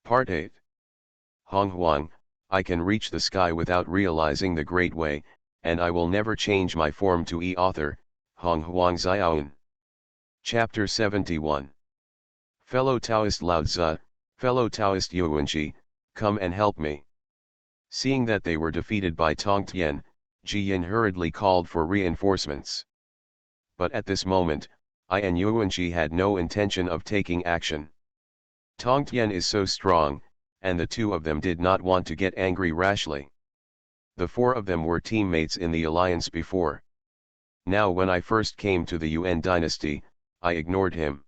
Part 8. Honghuang, I can reach the sky without realizing the great way, and I will never change my form to author, Honghuang Xiaoan. Chapter 71. Fellow Taoist Lao Tzu, fellow Taoist Yuanqi, come and help me. Seeing that they were defeated by Tongtian, Ji Yin hurriedly called for reinforcements. But at this moment, I and Yuanqi had no intention of taking action. Tongtian is so strong, and the two of them did not want to get angry rashly. The four of them were teammates in the alliance before. Now when I first came to the Yuan dynasty, I ignored him.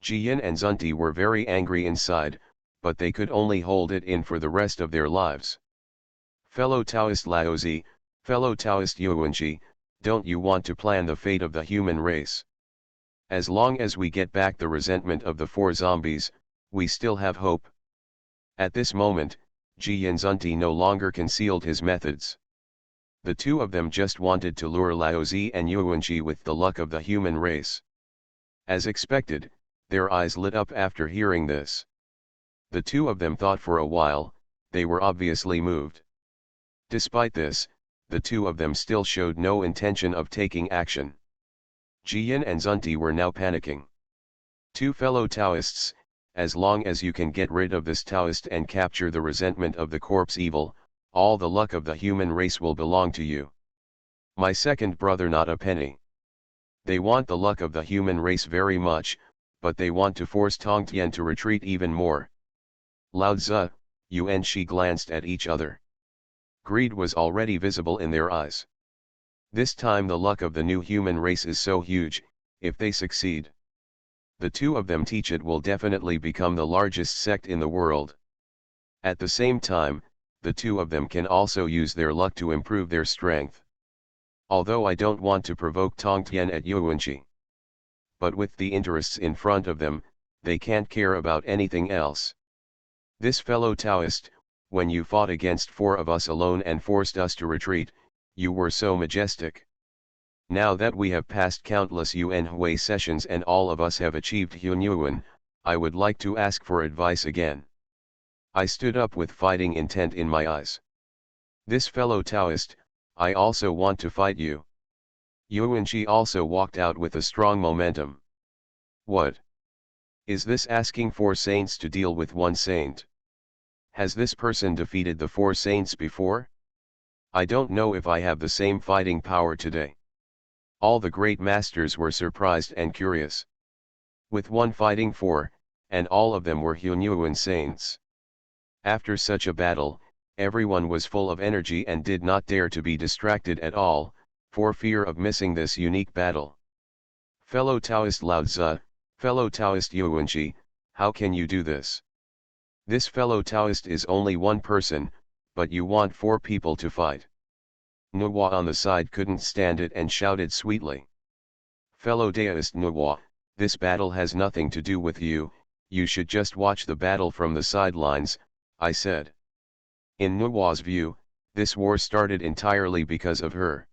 Jiyin and Zunti were very angry inside, but they could only hold it in for the rest of their lives. Fellow Taoist Laozi, fellow Taoist Yuanqi, don't you want to plan the fate of the human race? As long as we get back the resentment of the four zombies, we still have hope. At this moment, Jiyin Zunti no longer concealed his methods. The two of them just wanted to lure Laozi and Yuanqi with the luck of the human race. As expected, their eyes lit up after hearing this. The two of them thought for a while, they were obviously moved. Despite this, the two of them still showed no intention of taking action. Jiyin and Zunti were now panicking. Two fellow Taoists, as long as you can get rid of this Taoist and capture the resentment of the corpse evil, all the luck of the human race will belong to you. My second brother, not a penny. They want the luck of the human race very much, but they want to force Tongtian to retreat even more. Lao Tzu, Yuanqi glanced at each other. Greed was already visible in their eyes. This time the luck of the new human race is so huge, if they succeed, the two of them teach it will definitely become the largest sect in the world. At the same time, the two of them can also use their luck to improve their strength. Although I don't want to provoke Tongtian at Yuanqi. But with the interests in front of them, they can't care about anything else. This fellow Taoist, when you fought against four of us alone and forced us to retreat, you were so majestic. Now that we have passed countless Yuan Hui sessions and all of us have achieved Hunyuan, I would like to ask for advice again. I stood up with fighting intent in my eyes. This fellow Taoist, I also want to fight you. Yuanqi also walked out with a strong momentum. What? Is this asking four saints to deal with one saint? Has this person defeated the four saints before? I don't know if I have the same fighting power today. All the great masters were surprised and curious. With one fighting four, and all of them were Hunyuan saints. After such a battle, everyone was full of energy and did not dare to be distracted at all, for fear of missing this unique battle. Fellow Taoist Lao Tzu, fellow Taoist Yuanqi, how can you do this? This fellow Taoist is only one person, but you want four people to fight. Nuwa on the side couldn't stand it and shouted sweetly. Fellow Taoist Nuwa, this battle has nothing to do with you, you should just watch the battle from the sidelines, I said. In Nuwa's view, this war started entirely because of her.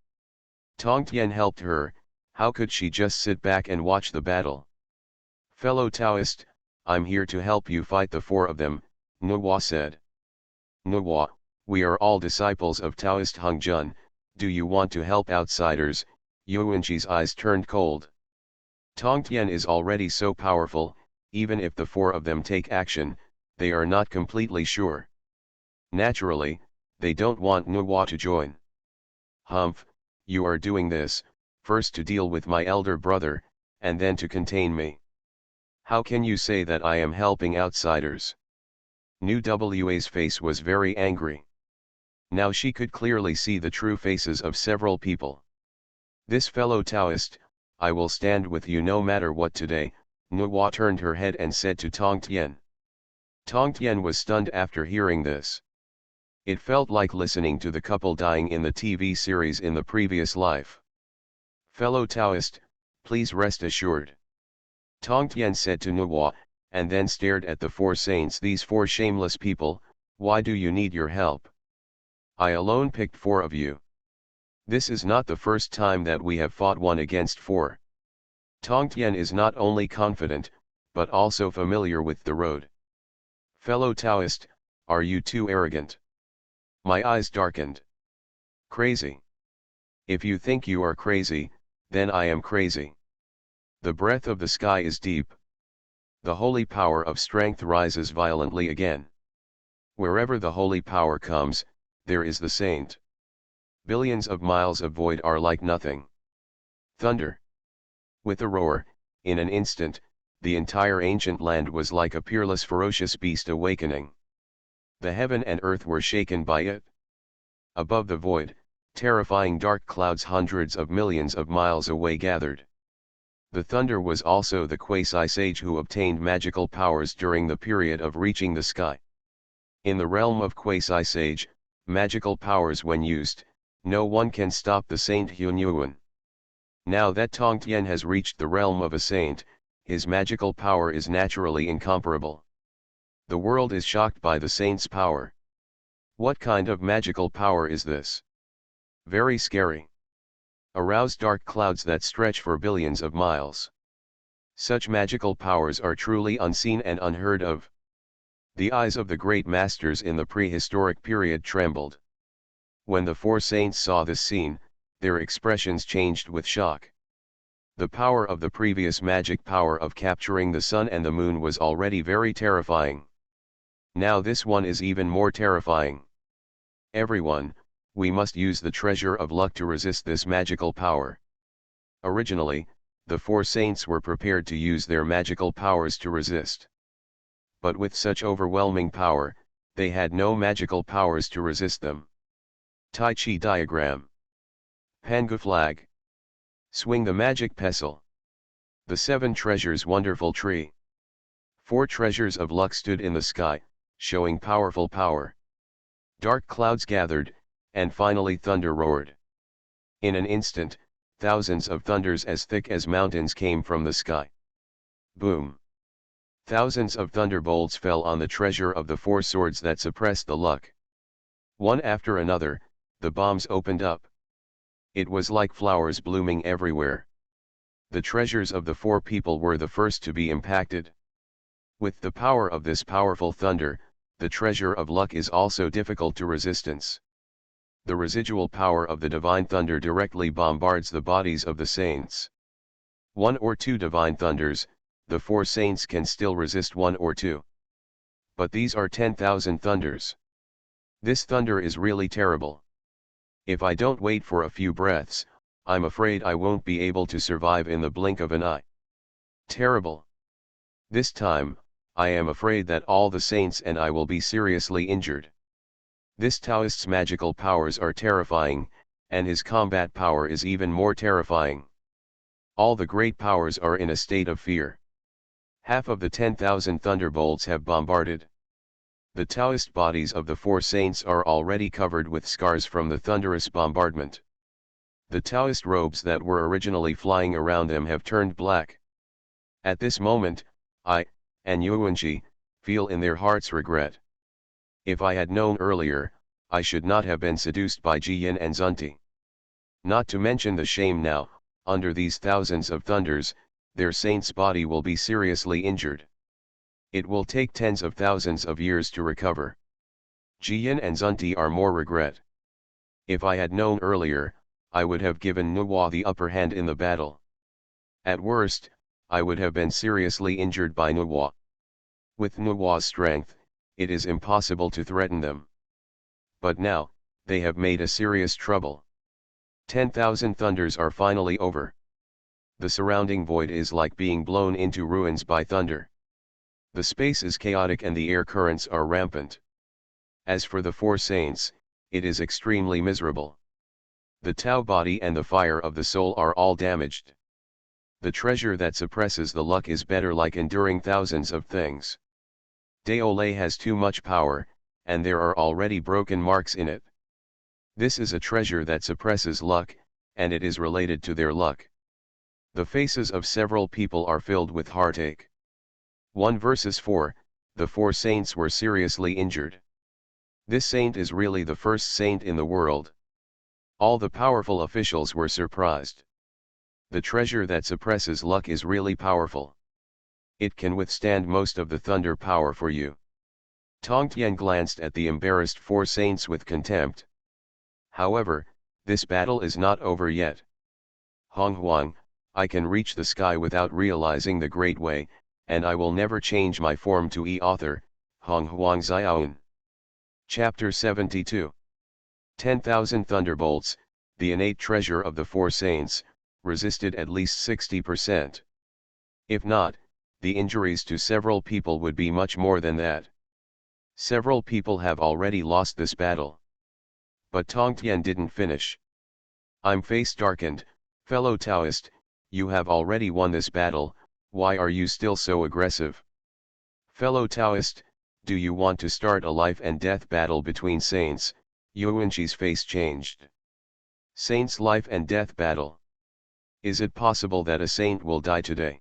Tongtian helped her, how could she just sit back and watch the battle? Fellow Taoist, I'm here to help you fight the four of them, Nuwa said. Nuwa, we are all disciples of Taoist Hongjun, do you want to help outsiders? Yuanqi's eyes turned cold. Tongtian is already so powerful, even if the four of them take action, they are not completely sure. Naturally, they don't want Nuwa to join. Humph, you are doing this, first to deal with my elder brother, and then to contain me. How can you say that I am helping outsiders? Nuwa's face was very angry. Now she could clearly see the true faces of several people. This fellow Taoist, I will stand with you no matter what today, Nuwa turned her head and said to Tongtian. Tongtian was stunned after hearing this. It felt like listening to the couple dying in the TV series in the previous life. Fellow Taoist, please rest assured. Tongtian said to Nuwa, and then stared at the four saints. These four shameless people, why do you need your help? I alone picked four of you. This is not the first time that we have fought one against four. Tongtian is not only confident, but also familiar with the road. Fellow Taoist, are you too arrogant? My eyes darkened. Crazy. If you think you are crazy, then I am crazy. The breath of the sky is deep. The holy power of strength rises violently again. Wherever the holy power comes, there is the saint. Billions of miles of void are like nothing. Thunder. With a roar, in an instant, the entire ancient land was like a peerless ferocious beast awakening. The heaven and earth were shaken by it. Above the void, terrifying dark clouds hundreds of millions of miles away gathered. The thunder was also the quasi-sage who obtained magical powers during the period of reaching the sky. In the realm of quasi-sage, magical powers when used, no one can stop the Saint Honghuang. Now that Tongtian has reached the realm of a saint, his magical power is naturally incomparable. The world is shocked by the saint's power. What kind of magical power is this? Very scary. Arouse dark clouds that stretch for billions of miles. Such magical powers are truly unseen and unheard of. The eyes of the great masters in the prehistoric period trembled. When the four saints saw this scene, their expressions changed with shock. The power of the previous magic power of capturing the sun and the moon was already very terrifying. Now this one is even more terrifying. Everyone, we must use the treasure of luck to resist this magical power. Originally, the four saints were prepared to use their magical powers to resist. But with such overwhelming power, they had no magical powers to resist them. Tai Chi diagram. Pangu flag. Swing the magic pestle. The seven treasures wonderful tree. Four treasures of luck stood in the sky, showing powerful power. Dark clouds gathered, and finally thunder roared. In an instant, thousands of thunders as thick as mountains came from the sky. Boom! Thousands of thunderbolts fell on the treasure of the four swords that suppressed the luck. One after another, the bombs opened up. It was like flowers blooming everywhere. The treasures of the four people were the first to be impacted. With the power of this powerful thunder, the treasure of luck is also difficult to resistance. The residual power of the divine thunder directly bombards the bodies of the saints. One or two divine thunders, the four saints can still resist one or two. But these are 10,000 thunders. This thunder is really terrible. If I don't wait for a few breaths, I'm afraid I won't be able to survive in the blink of an eye. Terrible. This time, I am afraid that all the saints and I will be seriously injured. This Taoist's magical powers are terrifying, and his combat power is even more terrifying. All the great powers are in a state of fear. Half of the 10,000 thunderbolts have bombarded. The Taoist bodies of the four saints are already covered with scars from the thunderous bombardment. The Taoist robes that were originally flying around them have turned black. At this moment, I, and Yuanji, feel in their hearts regret. If I had known earlier, I should not have been seduced by Jiyin and Zunti. Not to mention the shame now, under these thousands of thunders, their saint's body will be seriously injured. It will take tens of thousands of years to recover. Jiyin and Zunti are more regret. If I had known earlier, I would have given Nuwa the upper hand in the battle. At worst, I would have been seriously injured by Nuwa. With Nuwa's strength, it is impossible to threaten them. But now, they have made a serious trouble. 10,000 thunders are finally over. The surrounding void is like being blown into ruins by thunder. The space is chaotic and the air currents are rampant. As for the four saints, it is extremely miserable. The Tao body and the fire of the soul are all damaged. The treasure that suppresses the luck is better like enduring thousands of things. Daole has too much power, and there are already broken marks in it. This is a treasure that suppresses luck, and it is related to their luck. The faces of several people are filled with heartache. 1 verses 4, the four saints were seriously injured. This saint is really the first saint in the world. All the powerful officials were surprised. The treasure that suppresses luck is really powerful. It can withstand most of the thunder power for you. Tongtian glanced at the embarrassed four saints with contempt. However, this battle is not over yet. Honghuang, I can reach the sky without realizing the great way, and I will never change my form to author, Honghuang Xiaoan. Chapter 72. 10,000 thunderbolts, the innate treasure of the four saints, resisted at least 60%. If not, the injuries to several people would be much more than that. Several people have already lost this battle. But Tongtian didn't finish. I'm face darkened, fellow Taoist, you have already won this battle, why are you still so aggressive? Fellow Taoist, do you want to start a life and death battle between saints? Yuanqi's face changed. Saints' life and death battle. Is it possible that a saint will die today?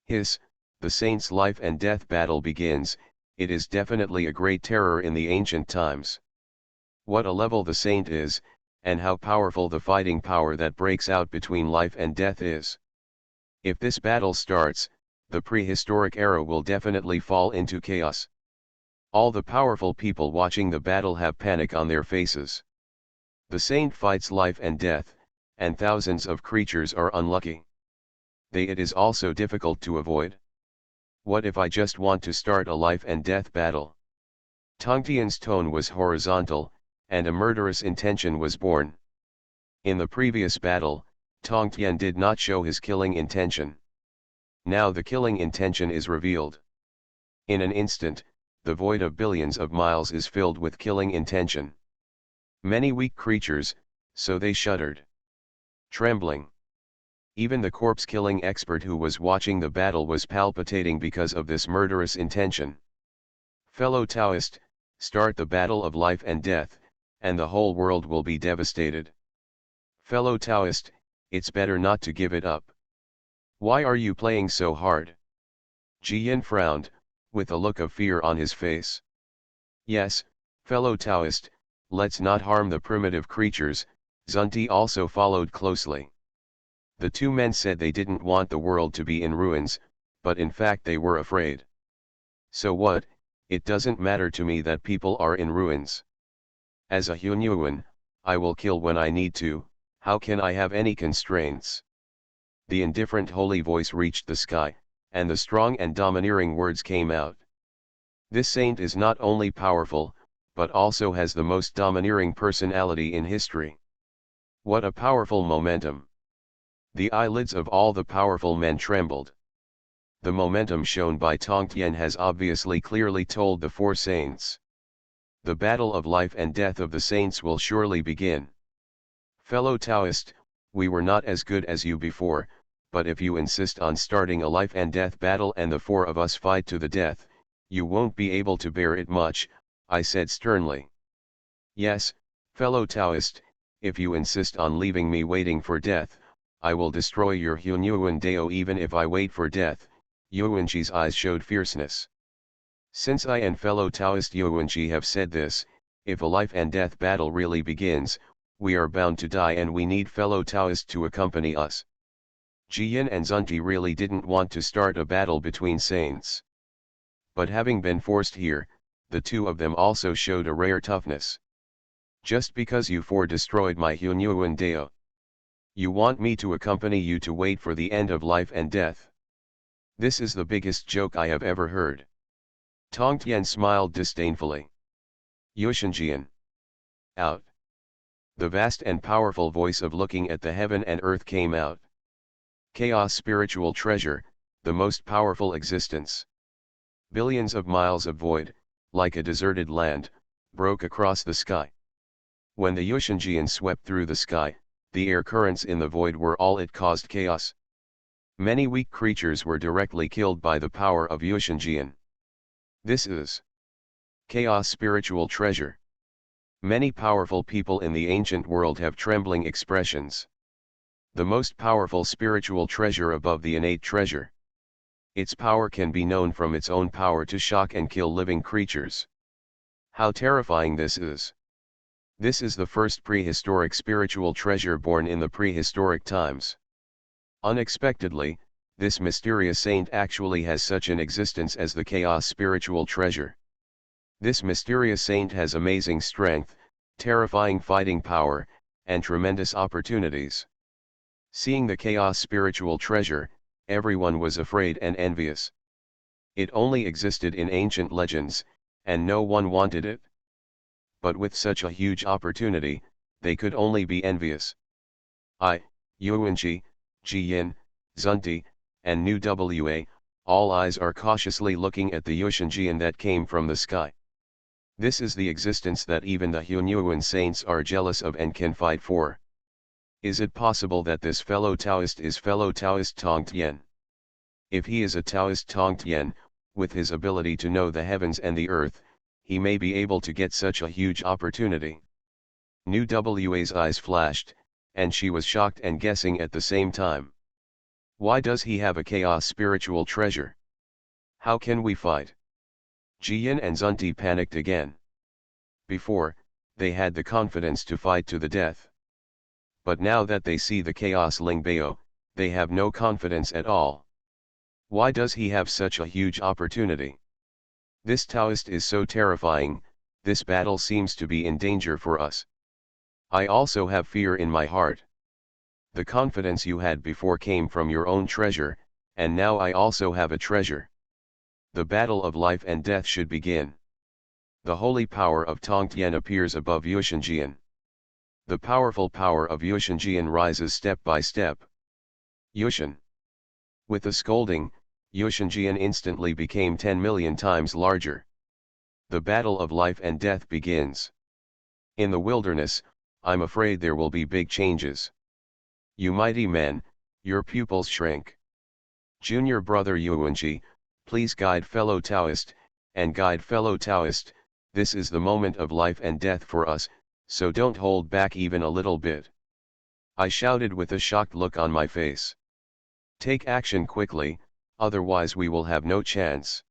The saint's life and death battle begins, it is definitely a great terror in the ancient times. What a level the saint is, and how powerful the fighting power that breaks out between life and death is. If this battle starts, the prehistoric era will definitely fall into chaos. All the powerful people watching the battle have panic on their faces. The saint fights life and death, and thousands of creatures are unlucky. It is also difficult to avoid. What if I just want to start a life and death battle? Tongtian's tone was horizontal, and a murderous intention was born. In the previous battle, Tongtian did not show his killing intention. Now the killing intention is revealed. In an instant, the void of billions of miles is filled with killing intention. Many weak creatures, so they shuddered. Trembling. Even the corpse-killing expert who was watching the battle was palpitating because of this murderous intention. Fellow Taoist, start the battle of life and death, and the whole world will be devastated. Fellow Taoist, it's better not to give it up. Why are you playing so hard? Jiyan frowned, with a look of fear on his face. Yes, fellow Taoist, let's not harm the primitive creatures, Zunti also followed closely. The two men said they didn't want the world to be in ruins, but in fact they were afraid. So what, it doesn't matter to me that people are in ruins. As a Hunyuan, I will kill when I need to, how can I have any constraints? The indifferent holy voice reached the sky, and the strong and domineering words came out. This saint is not only powerful, but also has the most domineering personality in history. What a powerful momentum! The eyelids of all the powerful men trembled. The momentum shown by Tongtian has obviously clearly told the four saints. The battle of life and death of the saints will surely begin. Fellow Taoist, we were not as good as you before, but if you insist on starting a life and death battle and the four of us fight to the death, you won't be able to bear it much, I said sternly. Yes, fellow Taoist, if you insist on leaving me waiting for death, I will destroy your Hunyuan Dao even if I wait for death. Yuanqi's eyes showed fierceness. Since I and fellow Taoist Yuanqi have said this, if a life and death battle really begins, we are bound to die and we need fellow Taoist to accompany us. Jiyan and Zunti really didn't want to start a battle between saints. But having been forced here, the two of them also showed a rare toughness. Just because you four destroyed my Hunyuan Dao. You want me to accompany you to wait for the end of life and death. This is the biggest joke I have ever heard. Tongtian smiled disdainfully. Yushenjian. Out. The vast and powerful voice of looking at the heaven and earth came out. Chaos spiritual treasure, the most powerful existence. Billions of miles of void, like a deserted land, broke across the sky. When the Yushenjian swept through the sky, the air currents in the void were all it caused chaos. Many weak creatures were directly killed by the power of Yushenjian. This is chaos spiritual treasure. Many powerful people in the ancient world have trembling expressions. The most powerful spiritual treasure above the innate treasure. Its power can be known from its own power to shock and kill living creatures. How terrifying this is! This is the first prehistoric spiritual treasure born in the prehistoric times. Unexpectedly, this mysterious saint actually has such an existence as the chaos spiritual treasure. This mysterious saint has amazing strength, terrifying fighting power, and tremendous opportunities. Seeing the chaos spiritual treasure, everyone was afraid and envious. It only existed in ancient legends, and no one wanted it. But with such a huge opportunity, they could only be envious. Yuanji, Jiyin, Zunti, and Nu Wa, all eyes are cautiously looking at the Yushinjian that came from the sky. This is the existence that even the Hunyuan saints are jealous of and can fight for. Is it possible that this fellow Taoist is fellow Taoist Tongtian? If he is a Taoist Tongtian, with his ability to know the heavens and the earth, he may be able to get such a huge opportunity. Nu Wa's eyes flashed, and she was shocked and guessing at the same time. Why does he have a chaos spiritual treasure? How can we fight? Jiyan and Zunti panicked again. Before, they had the confidence to fight to the death. But now that they see the chaos Lingbao, they have no confidence at all. Why does he have such a huge opportunity? This Taoist is so terrifying, this battle seems to be in danger for us. I also have fear in my heart. The confidence you had before came from your own treasure, and now I also have a treasure. The battle of life and death should begin. The holy power of Tongtian appears above Yushinjian. The powerful power of Yushinjian rises step by step. Yushin. With a scolding, Yushinjian instantly became 10 million times larger. The battle of life and death begins. In the wilderness, I'm afraid there will be big changes. You mighty men, your pupils shrink. Junior brother Yuanji, please guide fellow Taoist, and guide fellow Taoist, this is the moment of life and death for us, so don't hold back even a little bit. I shouted with a shocked look on my face. Take action quickly, otherwise we will have no chance.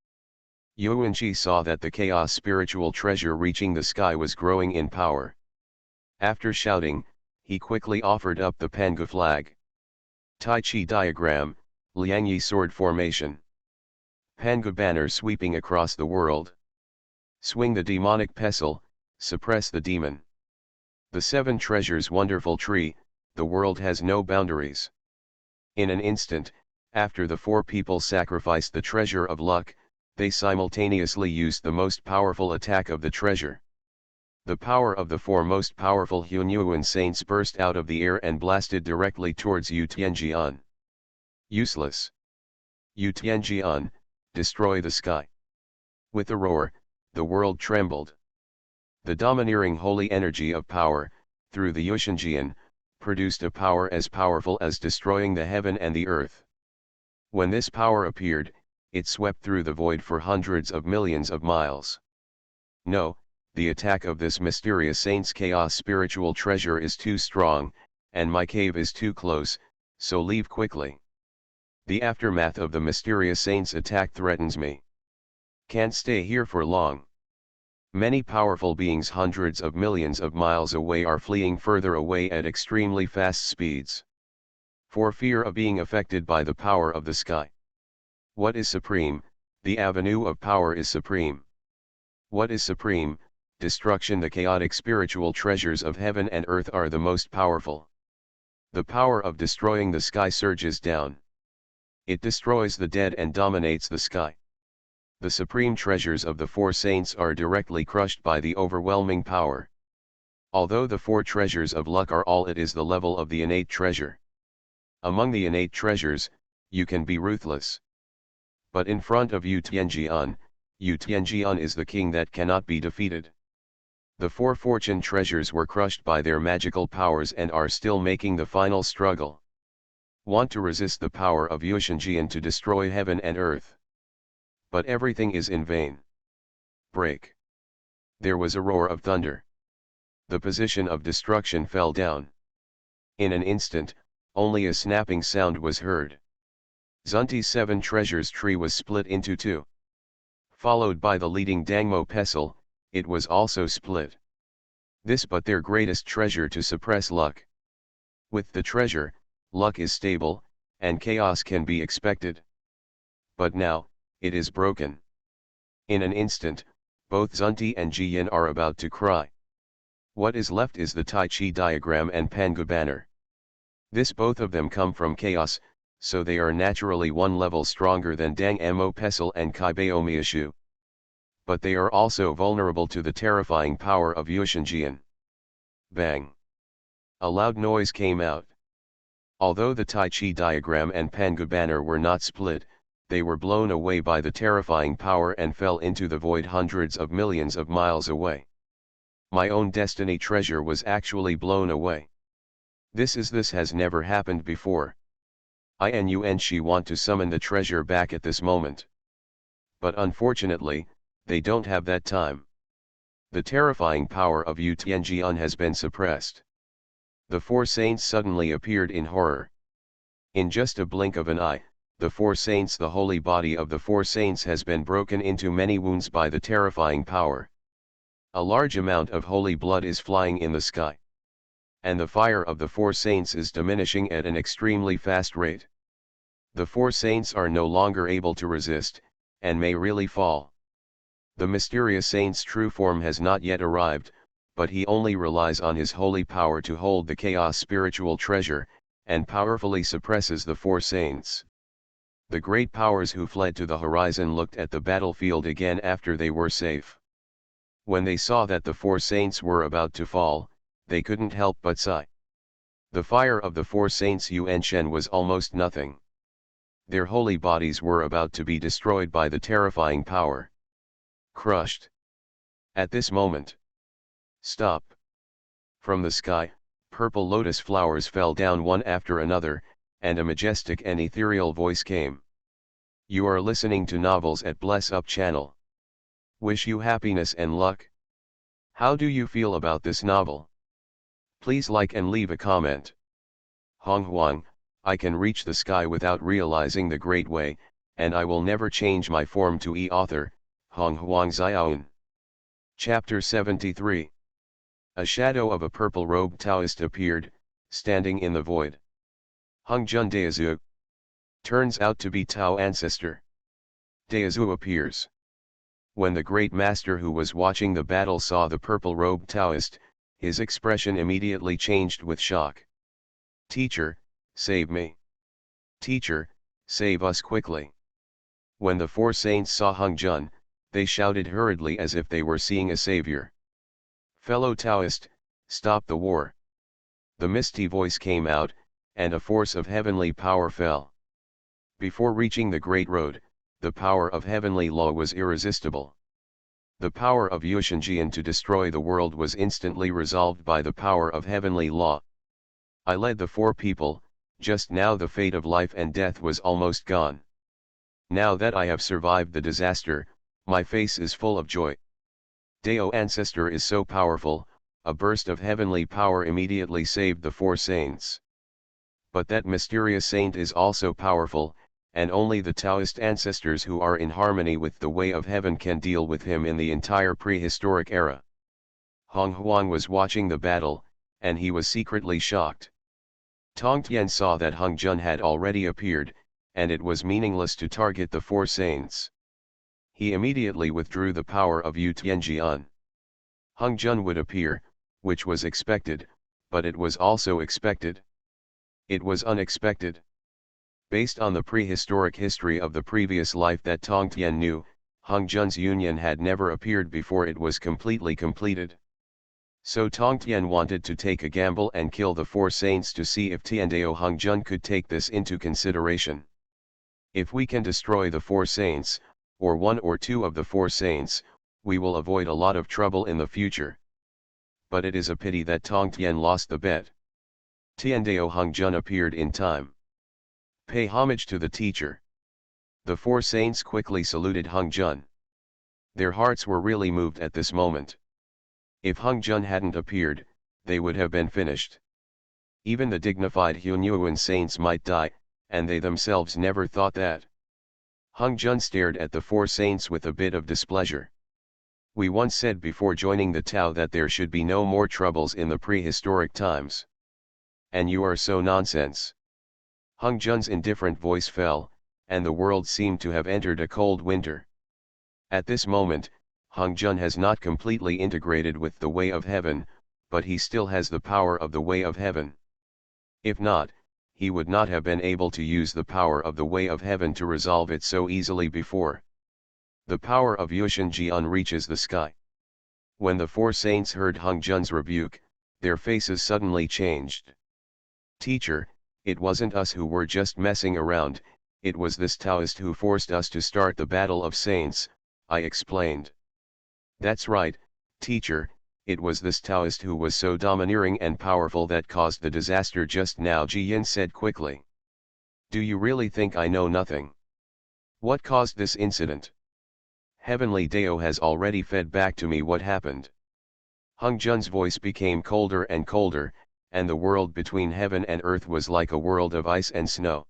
Yuanji saw that the chaos spiritual treasure reaching the sky was growing in power. After shouting, he quickly offered up the Panga flag. Tai Chi diagram, Liangyi sword formation. Panga banner sweeping across the world. Swing the demonic pestle, suppress the demon. The seven treasures wonderful tree, the world has no boundaries. In an instant, after the four people sacrificed the treasure of luck, they simultaneously used the most powerful attack of the treasure. The power of the four most powerful Hunyuan saints burst out of the air and blasted directly towards Yu Tianjian. Useless. Yu Tianjian, destroy the sky. With a roar, the world trembled. The domineering holy energy of power, through the Yushinjian, produced a power as powerful as destroying the heaven and the earth. When this power appeared, it swept through the void for hundreds of millions of miles. No, the attack of this mysterious saint's chaos spiritual treasure is too strong, and my cave is too close, so leave quickly. The aftermath of the mysterious saint's attack threatens me. Can't stay here for long. Many powerful beings hundreds of millions of miles away are fleeing further away at extremely fast speeds. For fear of being affected by the power of the sky. What is supreme? The avenue of power is supreme. What is supreme? Destruction. The chaotic spiritual treasures of heaven and earth are the most powerful. The power of destroying the sky surges down. It destroys the dead and dominates the sky. The supreme treasures of the four saints are directly crushed by the overwhelming power. Although the four treasures of luck are all, it is the level of the innate treasure. Among the innate treasures, you can be ruthless. But in front of Yu Tianjian is the king that cannot be defeated. The four fortune treasures were crushed by their magical powers and are still making the final struggle. Want to resist the power of Yushinjian to destroy heaven and earth. But everything is in vain. Break. There was a roar of thunder. The position of destruction fell down. In an instant, only a snapping sound was heard. Zunti's seven treasures tree was split into two. Followed by the leading Dangmo pestle, it was also split. This but their greatest treasure to suppress luck. With the treasure, luck is stable, and chaos can be expected. But now, it is broken. In an instant, Both Zunti and Jiyin are about to cry. What is left is the Tai Chi diagram and Pangu banner. This both of them come from chaos, so they are naturally one level stronger than Dang Mo Pesel and Kaibao Miashu. But they are also vulnerable to the terrifying power of Yushinjian. Bang! A loud noise came out. Although the Tai Chi diagram and Pangu banner were not split, they were blown away by the terrifying power and fell into the void hundreds of millions of miles away. My own destiny treasure was actually blown away. This has never happened before. I and you and she want to summon the treasure back at this moment. But unfortunately, they don't have that time. The terrifying power of Yu Tianjian has been suppressed. The four saints suddenly appeared in horror. In just a blink of an eye, the four saints, the holy body of the four saints has been broken into many wounds by the terrifying power. A large amount of holy blood is flying in the sky. And the fire of the four saints is diminishing at an extremely fast rate. The four saints are no longer able to resist, and may really fall. The mysterious saint's true form has not yet arrived, but he only relies on his holy power to hold the chaos spiritual treasure, and powerfully suppresses the four saints. The great powers who fled to the horizon looked at the battlefield again after they were safe. When they saw that the four saints were about to fall, they couldn't help but sigh. The fire of the four saints Yuan Shen was almost nothing. Their holy bodies were about to be destroyed by the terrifying power. Crushed. At this moment. Stop. From the sky, purple lotus flowers fell down one after another, and a majestic and ethereal voice came. You are listening to Novels at Bless Up channel. Wish you happiness and luck. How do you feel about this novel? Please like and leave a comment. Honghuang, I can reach the sky without realizing the great way, and I will never change my form to author, Honghuang Xiaoan. Chapter 73. A shadow of a purple-robed Taoist appeared, standing in the void. Hongjun Daozu. Turns out to be Tao ancestor. Daozu appears. When the great master who was watching the battle saw the purple-robed Taoist, his expression immediately changed with shock. Teacher, save me. Teacher, save us quickly. When the four saints saw Hongjun, they shouted hurriedly as if they were seeing a savior. Fellow Taoist, stop the war. The misty voice came out, and a force of heavenly power fell. Before reaching the great road, the power of heavenly law was irresistible. The power of Yushinjian to destroy the world was instantly resolved by the power of heavenly law. I led the four people, just now the fate of life and death was almost gone. Now that I have survived the disaster, my face is full of joy. Dao ancestor is so powerful, a burst of heavenly power immediately saved the four saints. But that mysterious saint is also powerful, and only the Taoist ancestors who are in harmony with the way of heaven can deal with him in the entire prehistoric era. Honghuang was watching the battle, and he was secretly shocked. Tongtian saw that Hongjun had already appeared, and it was meaningless to target the four saints. He immediately withdrew the power of Yu Tianjian. Hongjun would appear, which was expected, but it was also expected. It was unexpected. Based on the prehistoric history of the previous life that Tongtian knew, Hongjun's union had never appeared before it was completely completed. So Tongtian wanted to take a gamble and kill the four saints to see if Tiandao Hongjun could take this into consideration. If we can destroy the four saints, or one or two of the four saints, we will avoid a lot of trouble in the future. But it is a pity that Tongtian lost the bet. Tiandao Hongjun appeared in time. Pay homage to the teacher. The four saints quickly saluted Hongjun. Their hearts were really moved at this moment. If Hongjun hadn't appeared, they would have been finished. Even the dignified Hunyuan saints might die, and they themselves never thought that. Hongjun stared at the four saints with a bit of displeasure. We once said before joining the Tao that there should be no more troubles in the prehistoric times. And you are so nonsense. Hongjun's indifferent voice fell, and the world seemed to have entered a cold winter. At this moment, Hongjuan has not completely integrated with the way of heaven, but he still has the power of the way of heaven. If not, he would not have been able to use the power of the way of heaven to resolve it so easily before. The power of Yusheng reaches the sky. When the four saints heard Hongjuan's rebuke, their faces suddenly changed. "Teacher, it wasn't us who were just messing around, it was this Taoist who forced us to start the battle of saints," I explained. "That's right, teacher, it was this Taoist who was so domineering and powerful that caused the disaster just now," Ji Yin said quickly. "Do you really think I know nothing? What caused this incident? Heavenly Dao has already fed back to me what happened." Hongjuan's voice became colder and colder, and the world between heaven and earth was like a world of ice and snow.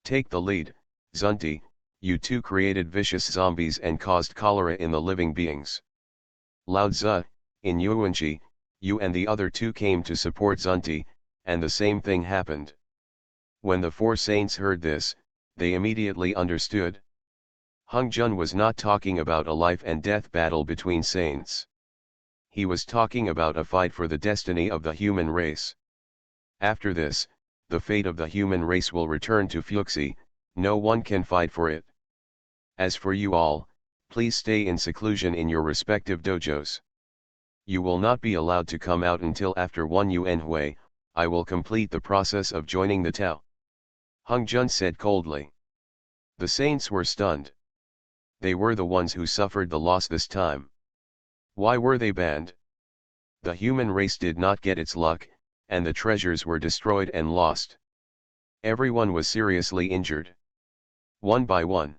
"Take the lead, Zunti, you two created vicious zombies and caused cholera in the living beings. Lao Tzu, in Yuanqi, you and the other two came to support Zunti, and the same thing happened." When the four saints heard this, they immediately understood. Hongjuan was not talking about a life and death battle between saints. He was talking about a fight for the destiny of the human race. After this, the fate of the human race will return to Fuxi, no one can fight for it. As for you all, please stay in seclusion in your respective dojos. You will not be allowed to come out until after 1 Yuanhui, I will complete the process of joining the Tao. Hongjuan said coldly. The saints were stunned. They were the ones who suffered the loss this time. Why were they banned? The human race did not get its luck, and the treasures were destroyed and lost. Everyone was seriously injured. One by one.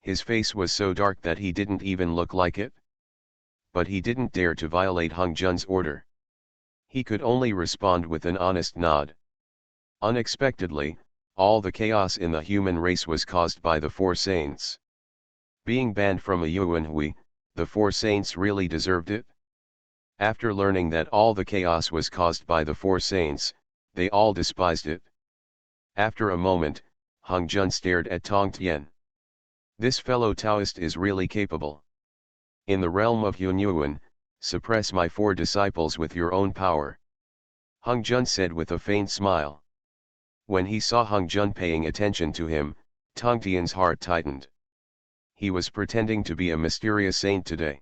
His face was so dark that he didn't even look like it. But he didn't dare to violate Hongjuan's order. He could only respond with an honest nod. Unexpectedly, all the chaos in the human race was caused by the four saints. Being banned from a Yuanhui, the four saints really deserved it. After learning that all the chaos was caused by the four saints, they all despised it. After a moment, Hongjuan stared at Tong Tian. This fellow Taoist is really capable. In the realm of Hunyuan, suppress my four disciples with your own power. Hongjuan said with a faint smile. When he saw Hongjuan paying attention to him, Tong Tian's heart tightened. He was pretending to be a mysterious saint today.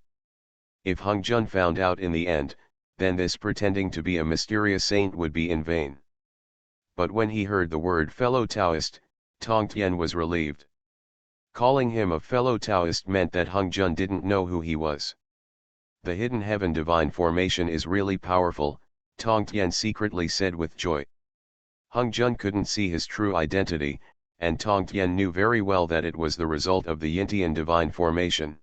If Hongjuan found out in the end, then this pretending to be a mysterious saint would be in vain. But when he heard the word fellow Taoist, Tong Tian was relieved. Calling him a fellow Taoist meant that Hongjuan didn't know who he was. The hidden heaven divine formation is really powerful, Tong Tian secretly said with joy. Hongjuan couldn't see his true identity, and Tong Tian knew very well that it was the result of the Yintian divine formation.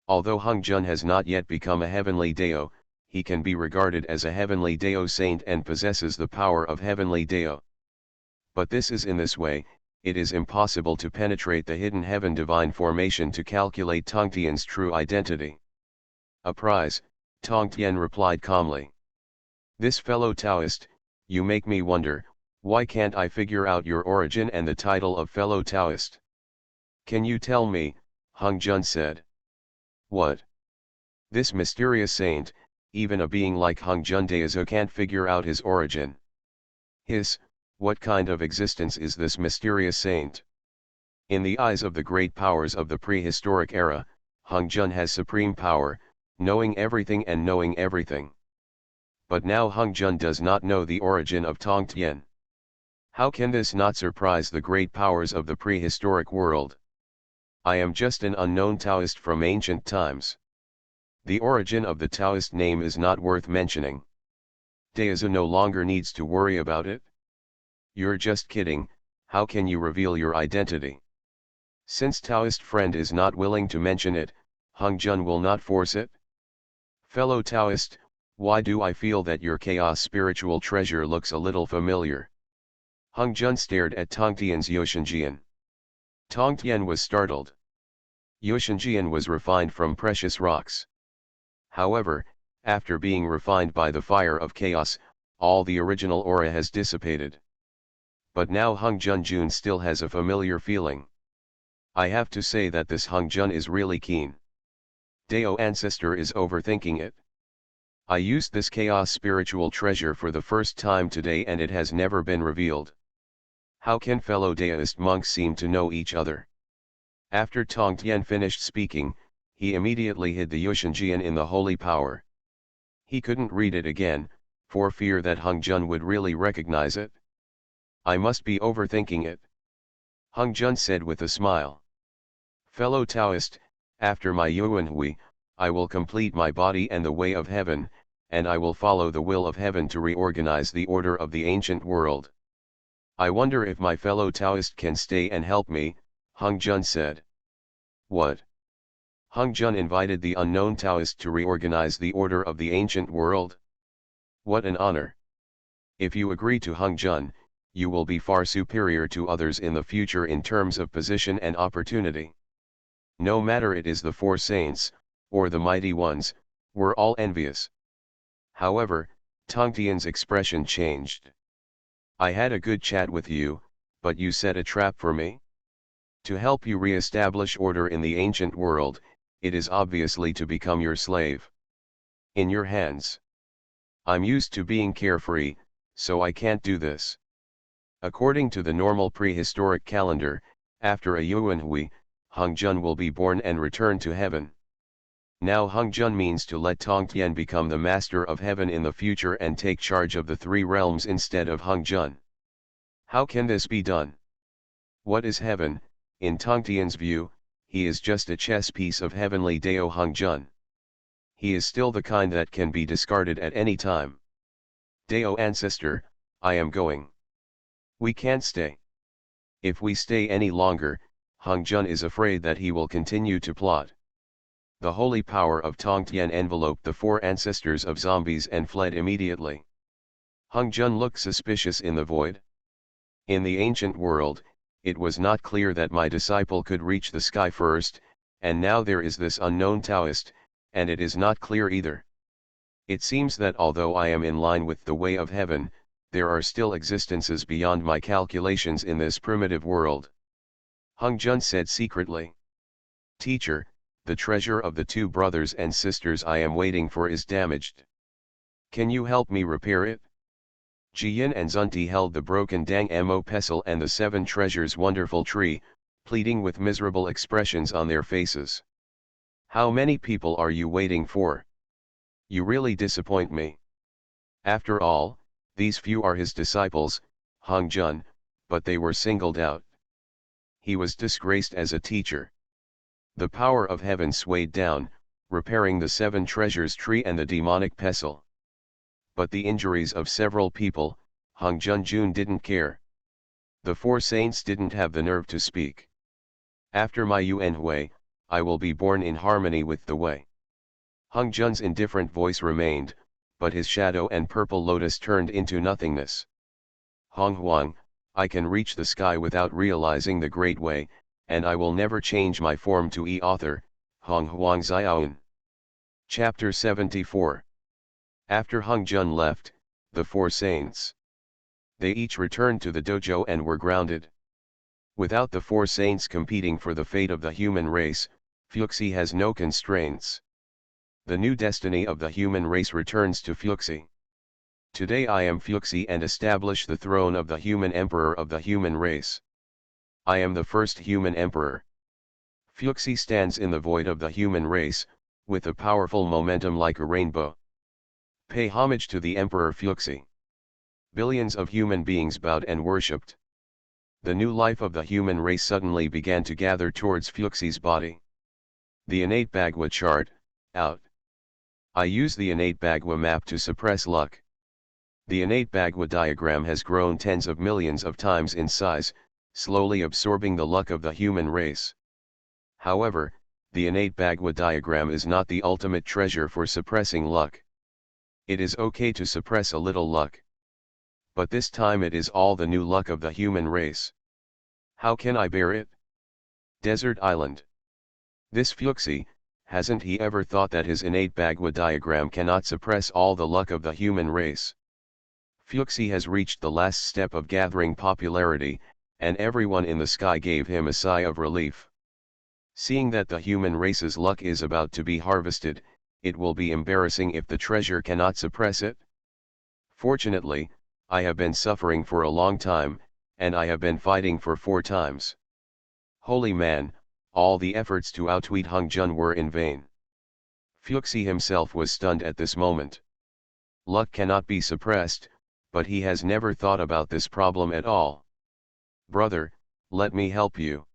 Although Hongjuan has not yet become a heavenly Dao, he can be regarded as a heavenly Dao saint and possesses the power of heavenly Dao. But this is in this way, it is impossible to penetrate the hidden heaven divine formation to calculate Tong Tian's true identity. A prize, Tong Tian replied calmly. This fellow Taoist, you make me wonder, why can't I figure out your origin and the title of fellow Taoist? Can you tell me? Hongjuan said. What? This mysterious saint, even a being like Hongjuan Daozo can't figure out his origin. What kind of existence is this mysterious saint? In the eyes of the great powers of the prehistoric era, Hongjuan has supreme power, knowing everything and knowing everything. But now Hongjuan does not know the origin of Tong Tian. How can this not surprise the great powers of the prehistoric world? I am just an unknown Taoist from ancient times. The origin of the Taoist name is not worth mentioning. Daozo no longer needs to worry about it. You're just kidding, how can you reveal your identity? Since Taoist friend is not willing to mention it, Hongjuan will not force it. Fellow Taoist, why do I feel that your chaos spiritual treasure looks a little familiar? Hongjuan stared at Tong Tian's Yushengjian. Tong Tian was startled. Yushengjian was refined from precious rocks. However, after being refined by the fire of chaos, all the original aura has dissipated. But now Hongjuan Jun still has a familiar feeling. I have to say that this Hongjuan is really keen. Dao ancestor is overthinking it. I used this chaos spiritual treasure for the first time today and it has never been revealed. How can fellow Daoist monks seem to know each other? After Tongtian finished speaking, he immediately hid the Yushanjian in the holy power. He couldn't read it again, for fear that Hongzhen would really recognize it. I must be overthinking it. Hongzhen said with a smile. Fellow Taoist, after my Yuanhui, I will complete my body and the way of heaven, and I will follow the will of heaven to reorganize the order of the ancient world. I wonder if my fellow Taoist can stay and help me, Hongzhen said. What? Hongzhen invited the unknown Taoist to reorganize the order of the ancient world? What an honor! If you agree to Hongzhen, you will be far superior to others in the future in terms of position and opportunity. No matter it is the four saints, or the mighty ones, we're all envious. However, Tongtian's expression changed. I had a good chat with you, but you set a trap for me? To help you re-establish order in the ancient world, it is obviously to become your slave. In your hands. I'm used to being carefree, so I can't do this. According to the normal prehistoric calendar, after a Yuanhui, Hongzhen will be born and return to heaven. Now Hongzhen means to let Tongtian become the master of heaven in the future and take charge of the three realms instead of Hongzhen. How can this be done? What is heaven? In Tongtian's view, he is just a chess piece of heavenly Dao Hongzhen. He is still the kind that can be discarded at any time. Dao ancestor, I am going. We can't stay. If we stay any longer, Hongzhen is afraid that he will continue to plot. The holy power of Tongtian enveloped the four ancestors of zombies and fled immediately. Hongzhen looked suspicious in the void. In the ancient world, it was not clear that my disciple could reach the sky first, and now there is this unknown Taoist, and it is not clear either. It seems that although I am in line with the way of heaven, there are still existences beyond my calculations in this primitive world. Hongzhen said secretly. Teacher, the treasure of the two brothers and sisters I am waiting for is damaged. Can you help me repair it? Jiyin and Zunti held the broken Dang Mo pestle and the seven treasures wonderful tree, pleading with miserable expressions on their faces. How many people are you waiting for? You really disappoint me. After all, these few are his disciples, Hongzhen, but they were singled out. He was disgraced as a teacher. The power of heaven swayed down, repairing the seven treasures tree and the demonic pestle. But the injuries of several people, Hongzhen Jun didn't care. The four saints didn't have the nerve to speak. After my Yuanhui, I will be born in harmony with the way. Hongzhen's indifferent voice remained, but his shadow and purple lotus turned into nothingness. Honghuang, I can reach the sky without realizing the great way, and I will never change my form to author, Honghuang Xiaoan. Chapter 74. After Hongzhen left, the four saints. They each returned to the dojo and were grounded. Without the four saints competing for the fate of the human race, Fuxi has no constraints. The new destiny of the human race returns to Fuxi. Today I am Fuxi and establish the throne of the human emperor of the human race. I am the first human emperor. Fuxi stands in the void of the human race, with a powerful momentum like a rainbow. Pay homage to the Emperor Fuxi. Billions of human beings bowed and worshipped. The new life of the human race suddenly began to gather towards Fuxi's body. The innate Bagua chart, out. I use the innate Bagua map to suppress luck. The innate Bagua diagram has grown tens of millions of times in size, slowly absorbing the luck of the human race. However, the innate Bagua diagram is not the ultimate treasure for suppressing luck. It is okay to suppress a little luck. But this time it is all the new luck of the human race. How can I bear it? Desert Island. This Fuxi, hasn't he ever thought that his innate Bagua diagram cannot suppress all the luck of the human race? Fuxi has reached the last step of gathering popularity, and everyone in the sky gave him a sigh of relief. Seeing that the human race's luck is about to be harvested, it will be embarrassing if the treasure cannot suppress it. Fortunately, I have been suffering for a long time, and I have been fighting for 4 times. Holy man, all the efforts to outwit Honghuang were in vain. Fuxi himself was stunned at this moment. Luck cannot be suppressed, but he has never thought about this problem at all. Brother, let me help you.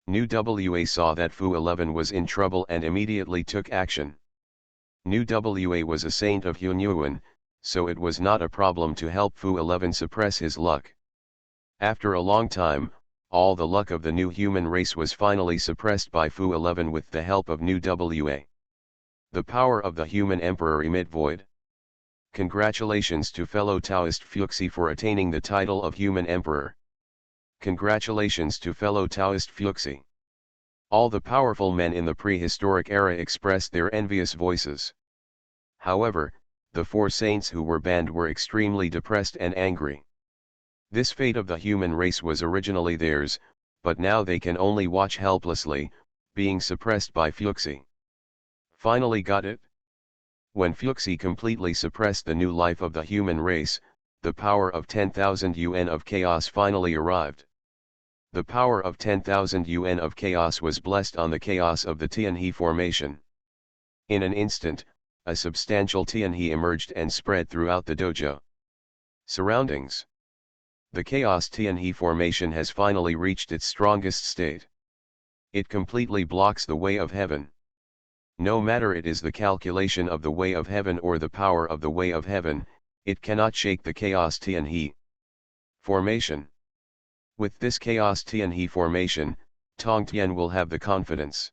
New WA saw that Fu 11 was in trouble and immediately took action. New WA was a saint of Honghuang, so it was not a problem to help Fu 11 suppress his luck. After a long time, all the luck of the new human race was finally suppressed by Fu 11 with the help of New WA. The power of the human emperor emit void. Congratulations to fellow Taoist Fuxi for attaining the title of human emperor. Congratulations to fellow Taoist Fuxi. All the powerful men in the prehistoric era expressed their envious voices. However, the 4 saints who were banned were extremely depressed and angry. This fate of the human race was originally theirs, but now they can only watch helplessly, being suppressed by Fuxi. Finally got it? When Fuxi completely suppressed the new life of the human race, the power of 10,000 yuan of chaos finally arrived. The power of 10,000 yuan of chaos was blessed on the chaos of the Tianhe formation. In an instant, a substantial Tianhe emerged and spread throughout the dojo. Surroundings. The chaos Tianhe formation has finally reached its strongest state. It completely blocks the way of heaven. No matter it is the calculation of the way of heaven or the power of the way of heaven, it cannot shake the chaos Tianhe formation. With this chaos Tianhe formation, Tongtian will have the confidence.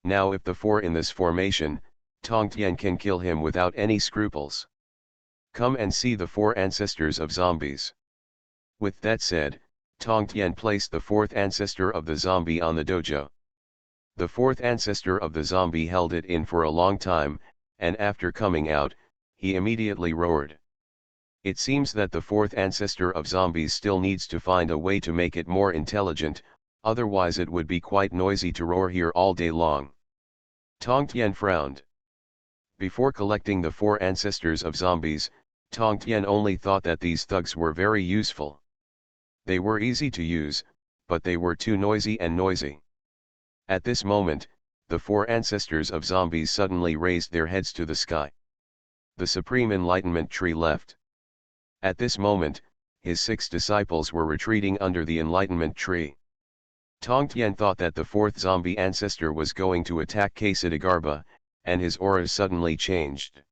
Now if the 4 in this formation, Tongtian can kill him without any scruples. Come and see the 4 ancestors of zombies. With that said, Tongtian placed the 4th ancestor of the zombie on the dojo. The 4th ancestor of the zombie held it in for a long time, and after coming out, he immediately roared. It seems that the 4th ancestor of zombies still needs to find a way to make it more intelligent, otherwise it would be quite noisy to roar here all day long. Tongtian frowned. Before collecting the 4 ancestors of zombies, Tongtian only thought that these thugs were very useful. They were easy to use, but they were too noisy and noisy. At this moment, the 4 ancestors of zombies suddenly raised their heads to the sky. The Supreme Enlightenment Tree left. At this moment, his 6 disciples were retreating under the Enlightenment Tree. Tongtian thought that the 4th zombie ancestor was going to attack Kasidagarba, and his aura suddenly changed.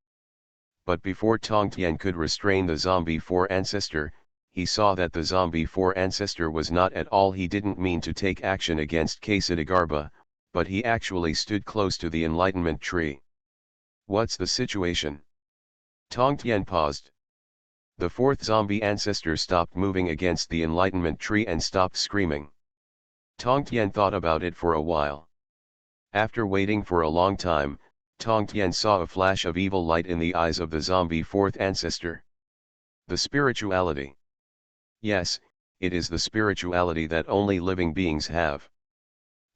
But before Tongtian could restrain the zombie 4 ancestor, he saw that the zombie 4 ancestor was not at all. He didn't mean to take action against Kasidagarba, but he actually stood close to the Enlightenment Tree. What's the situation? Tongtian paused. The 4th zombie ancestor stopped moving against the Enlightenment Tree and stopped screaming. Tongtian thought about it for a while. After waiting for a long time, Tongtian saw a flash of evil light in the eyes of the zombie 4th ancestor. The spirituality. Yes, it is the spirituality that only living beings have.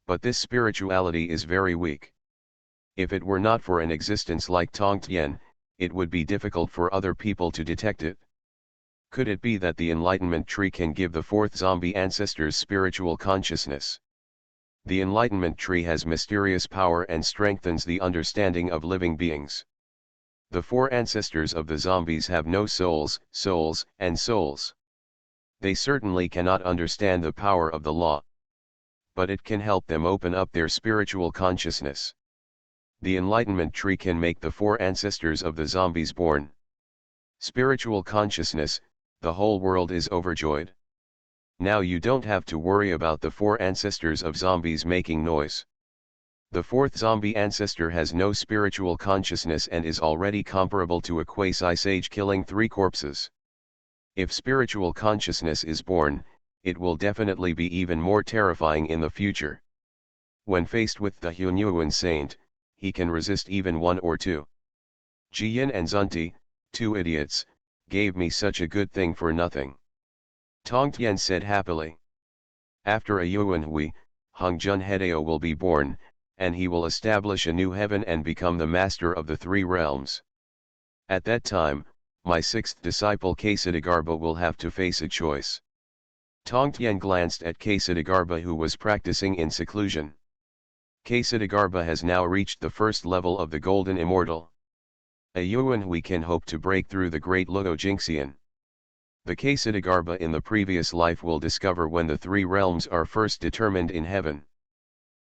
But this spirituality is very weak. If it were not for an existence like Tongtian, it would be difficult for other people to detect it. Could it be that the Enlightenment Tree can give the 4th zombie ancestors spiritual consciousness? The Enlightenment Tree has mysterious power and strengthens the understanding of living beings. The 4 ancestors of the zombies have no souls, and souls. They certainly cannot understand the power of the law. But it can help them open up their spiritual consciousness. The Enlightenment Tree can make the 4 ancestors of the zombies born. Spiritual consciousness, the whole world is overjoyed. Now you don't have to worry about the 4 ancestors of zombies making noise. The 4th zombie ancestor has no spiritual consciousness and is already comparable to a quasi-sage killing 3 corpses. If spiritual consciousness is born, it will definitely be even more terrifying in the future. When faced with the Honghuang saint, he can resist even 1 or 2. Jiyan and Zunti, 2 idiots, gave me such a good thing for nothing. Tongtian said happily. After a Yuan Hui, Honghuang Hedeo will be born, and he will establish a new heaven and become the master of the three realms. At that time, my sixth disciple Kesidagarba will have to face a choice. Tongtian glanced at Kesidagarba, who was practicing in seclusion. Kesidagarba has now reached the first level of the Golden Immortal. A Yuan we can hope to break through the great Luo Jingxian. The Kesidagarba in the previous life will discover when the three realms are first determined in heaven.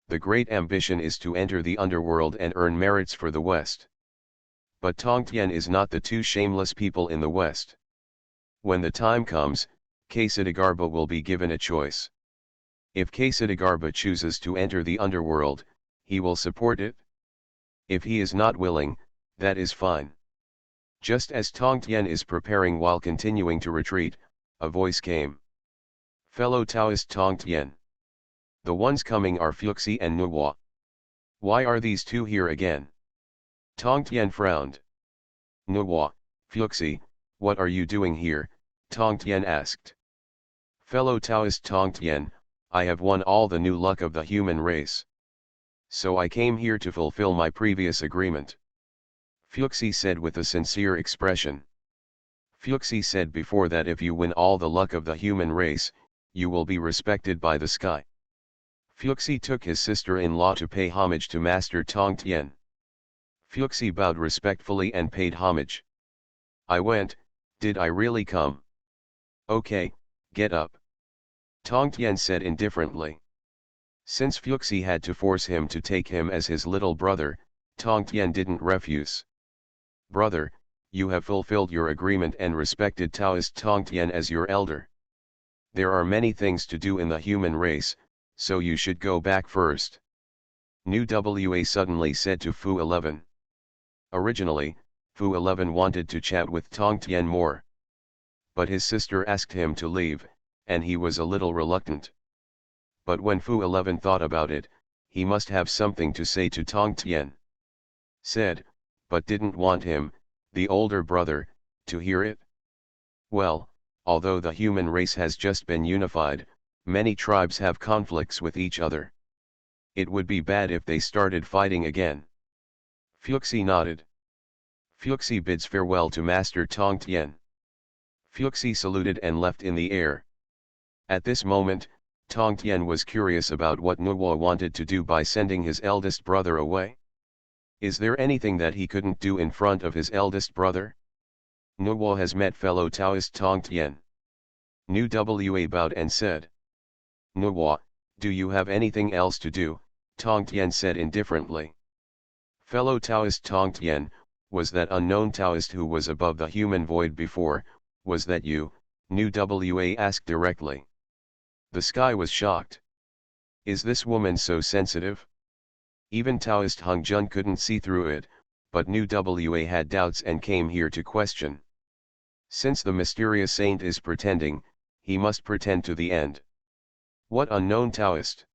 The great ambition is to enter the underworld and earn merits for the West. But Tongtian is not the two shameless people in the West. When the time comes, Kesidagarba will be given a choice. If Kesidagarba chooses to enter the underworld, he will support it. If he is not willing, that is fine. Just as Tongtian is preparing while continuing to retreat, a voice came. Fellow Taoist Tongtian. The ones coming are Fuxi and Nuwa. Why are these two here again? Tongtian frowned. Nuwa, Fuxi, what are you doing here? Tongtian asked. Fellow Taoist Tongtian, I have won all the new luck of the human race. So I came here to fulfill my previous agreement. Fuxi said with a sincere expression. Fuxi said before that if you win all the luck of the human race, you will be respected by the sky. Fuxi took his sister-in-law to pay homage to Master Tongtian. Fuxi bowed respectfully and paid homage. I went, did I really come? Okay, get up. Tongtian said indifferently. Since Fuxi had to force him to take him as his little brother, Tongtian didn't refuse. Brother, you have fulfilled your agreement and respected Taoist Tongtian as your elder. There are many things to do in the human race, so you should go back first. New Wa suddenly said to Fu 11. Originally, Fu 11 wanted to chat with Tongtian more. But his sister asked him to leave, and he was a little reluctant. But when Fu 11 thought about it, he must have something to say to Tongtian. Said, but didn't want him, the older brother, to hear it. Well, although the human race has just been unified, many tribes have conflicts with each other. It would be bad if they started fighting again. Fuxi nodded. Fuxi bids farewell to Master Tongtian. Fuxi saluted and left in the air. At this moment, Tongtian was curious about what Nuwa wanted to do by sending his eldest brother away. Is there anything that he couldn't do in front of his eldest brother? Nuwa has met fellow Taoist Tongtian. New Wa bowed and said. Nuwa, do you have anything else to do? Tongtian said indifferently. Fellow Taoist Tongtian, was that unknown Taoist who was above the human void before, was that you? New Wa asked directly. The sky was shocked. Is this woman so sensitive? Even Taoist Honghuang couldn't see through it, but New Wa had doubts and came here to question. Since the mysterious saint is pretending, he must pretend to the end. What unknown Taoist?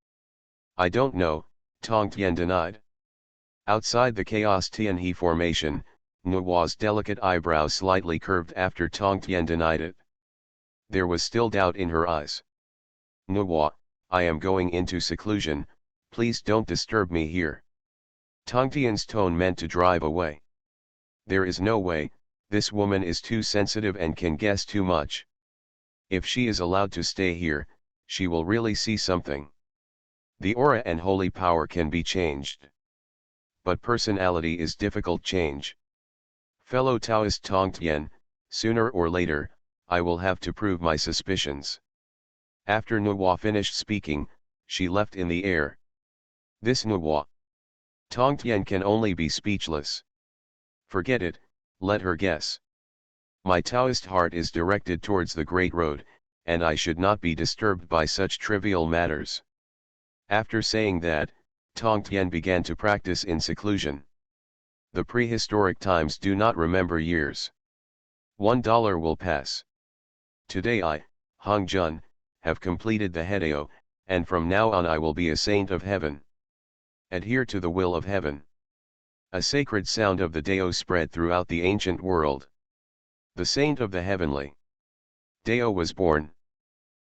I don't know, Tongtian denied. Outside the Chaos Tianhe formation, Nuwa's delicate eyebrows slightly curved after Tongtian denied it. There was still doubt in her eyes. Nuwa, I am going into seclusion, please don't disturb me here. Tongtian's tone meant to drive away. There is no way, this woman is too sensitive and can guess too much. If she is allowed to stay here, she will really see something. The aura and holy power can be changed. But personality is difficult change. Fellow Taoist Tongtian, sooner or later, I will have to prove my suspicions. After Nuwa finished speaking, she left in the air. This Nuwa. Tongtian can only be speechless. Forget it, let her guess. My Taoist heart is directed towards the Great Road, and I should not be disturbed by such trivial matters. After saying that, Tongtian began to practice in seclusion. The prehistoric times do not remember years. $1 will pass. Today I, Honghuang, have completed the Hedeo, and from now on I will be a saint of heaven. Adhere to the will of heaven. A sacred sound of the Dao spread throughout the ancient world. The saint of the heavenly Dao was born.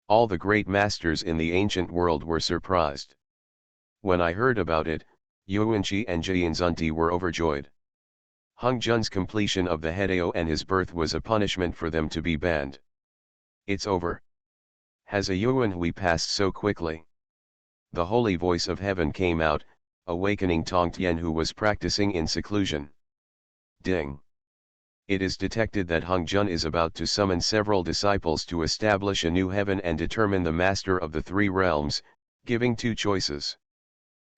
All the great masters in the ancient world were surprised. When I heard about it, Yuanqi and Jianzunti were overjoyed. Hung Jun's completion of the Hedao and his birth was a punishment for them to be banned. It's over. Has a Yuanhui passed so quickly? The holy voice of heaven came out, awakening Tongtian, who was practicing in seclusion. Ding! It is detected that Hung Jun is about to summon several disciples to establish a new heaven and determine the master of the three realms, giving two choices.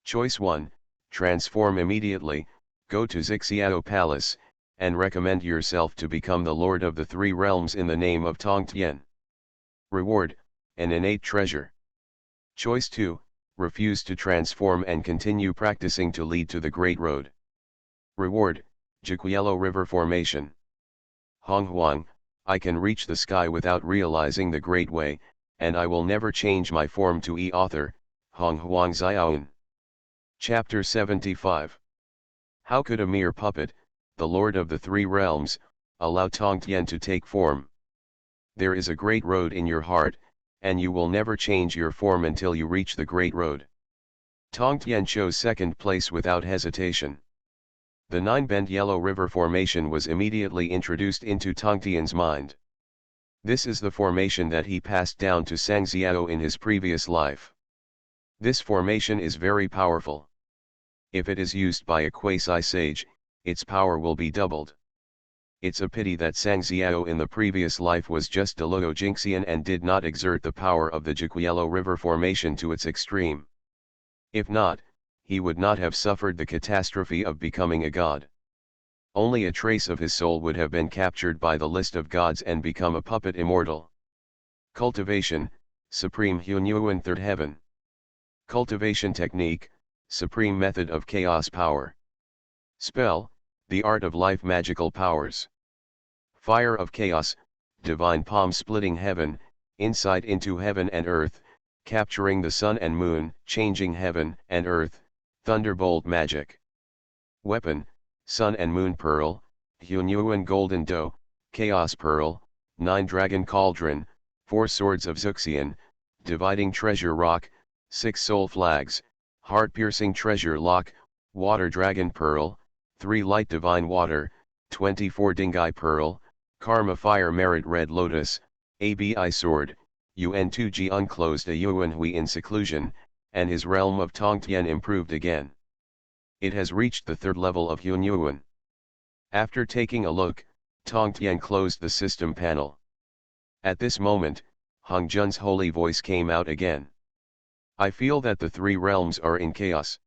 Choice 1, transform immediately, go to Xixiao Palace, and recommend yourself to become the lord of the three realms in the name of Tongtian. Reward, an innate treasure. Choice 2, refuse to transform and continue practicing to lead to the Great Road. Reward, Jiquielo River Formation. Honghuang, I can reach the sky without realizing the Great Way, and I will never change my form to author, Honghuang Xiaoan. Chapter 75. How could a mere puppet, the lord of the three realms, allow Tongtian to take form? There is a great road in your heart, and you will never change your form until you reach the Great Road. Tongtian chose second place without hesitation. The Nine-Bend Yellow River Formation was immediately introduced into Tongtian's mind. This is the formation that he passed down to Sangxiao in his previous life. This formation is very powerful. If it is used by a quasi-sage, its power will be doubled. It's a pity that Sangxiao in the previous life was just a Luo Jingxian and did not exert the power of the Jiquielo River Formation to its extreme. If not, he would not have suffered the catastrophe of becoming a god. Only a trace of his soul would have been captured by the list of gods and become a puppet immortal. Cultivation, Supreme Hunyuan Third Heaven. Cultivation Technique, Supreme Method of Chaos Power. Spell, the Art of Life Magical Powers. Fire of Chaos, Divine Palm Splitting Heaven, Insight into Heaven and Earth, Capturing the Sun and Moon, Changing Heaven and Earth, Thunderbolt Magic. Weapon, Sun and Moon Pearl, Hunyuan Golden Doe, Chaos Pearl, Nine Dragon Cauldron, Four Swords of Zuxian, Dividing Treasure Rock, Six Soul Flags, Heart-Piercing Treasure Lock, Water Dragon Pearl, Three Light Divine Water, 24 Dingai Pearl, Karma Fire Merit Red Lotus, Abi Sword, Un2G unclosed a Yuanhui in seclusion, and his realm of Tongtian improved again. It has reached the third level of Hunyuan. After taking a look, Tongtian closed the system panel. At this moment, Hung Jun's holy voice came out again. I feel that the three realms are in chaos.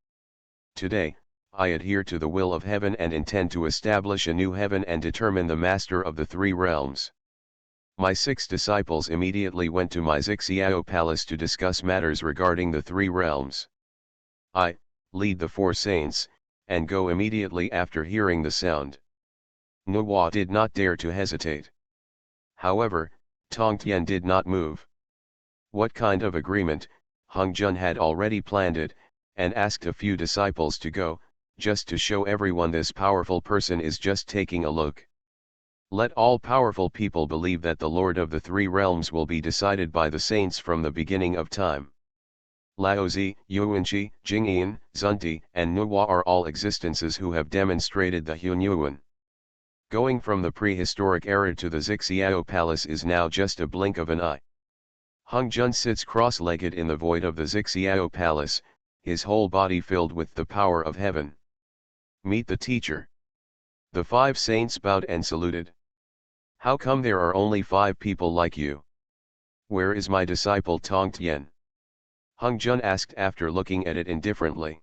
Today, I adhere to the will of heaven and intend to establish a new heaven and determine the master of the three realms. My 6 disciples immediately went to my Xixiao palace to discuss matters regarding the three realms. I lead the 4 saints, and go immediately after hearing the sound. Nuwa did not dare to hesitate. However, Tongtian did not move. What kind of agreement? Hung Jun had already planned it, and asked a few disciples to go, just to show everyone this powerful person is just taking a look. Let all powerful people believe that the Lord of the three realms will be decided by the saints from the beginning of time. Laozi, Yuanqi, Jingyan, Zunti, and Nuwa are all existences who have demonstrated the Hunyuan. Going from the prehistoric era to the Xixiao palace is now just a blink of an eye. Hung Jun sits cross-legged in the void of the Xixiao palace, his whole body filled with the power of heaven. Meet the teacher. The 5 saints bowed and saluted. How come there are only 5 people like you? Where is my disciple Tongtian? Hung Jun asked after looking at it indifferently.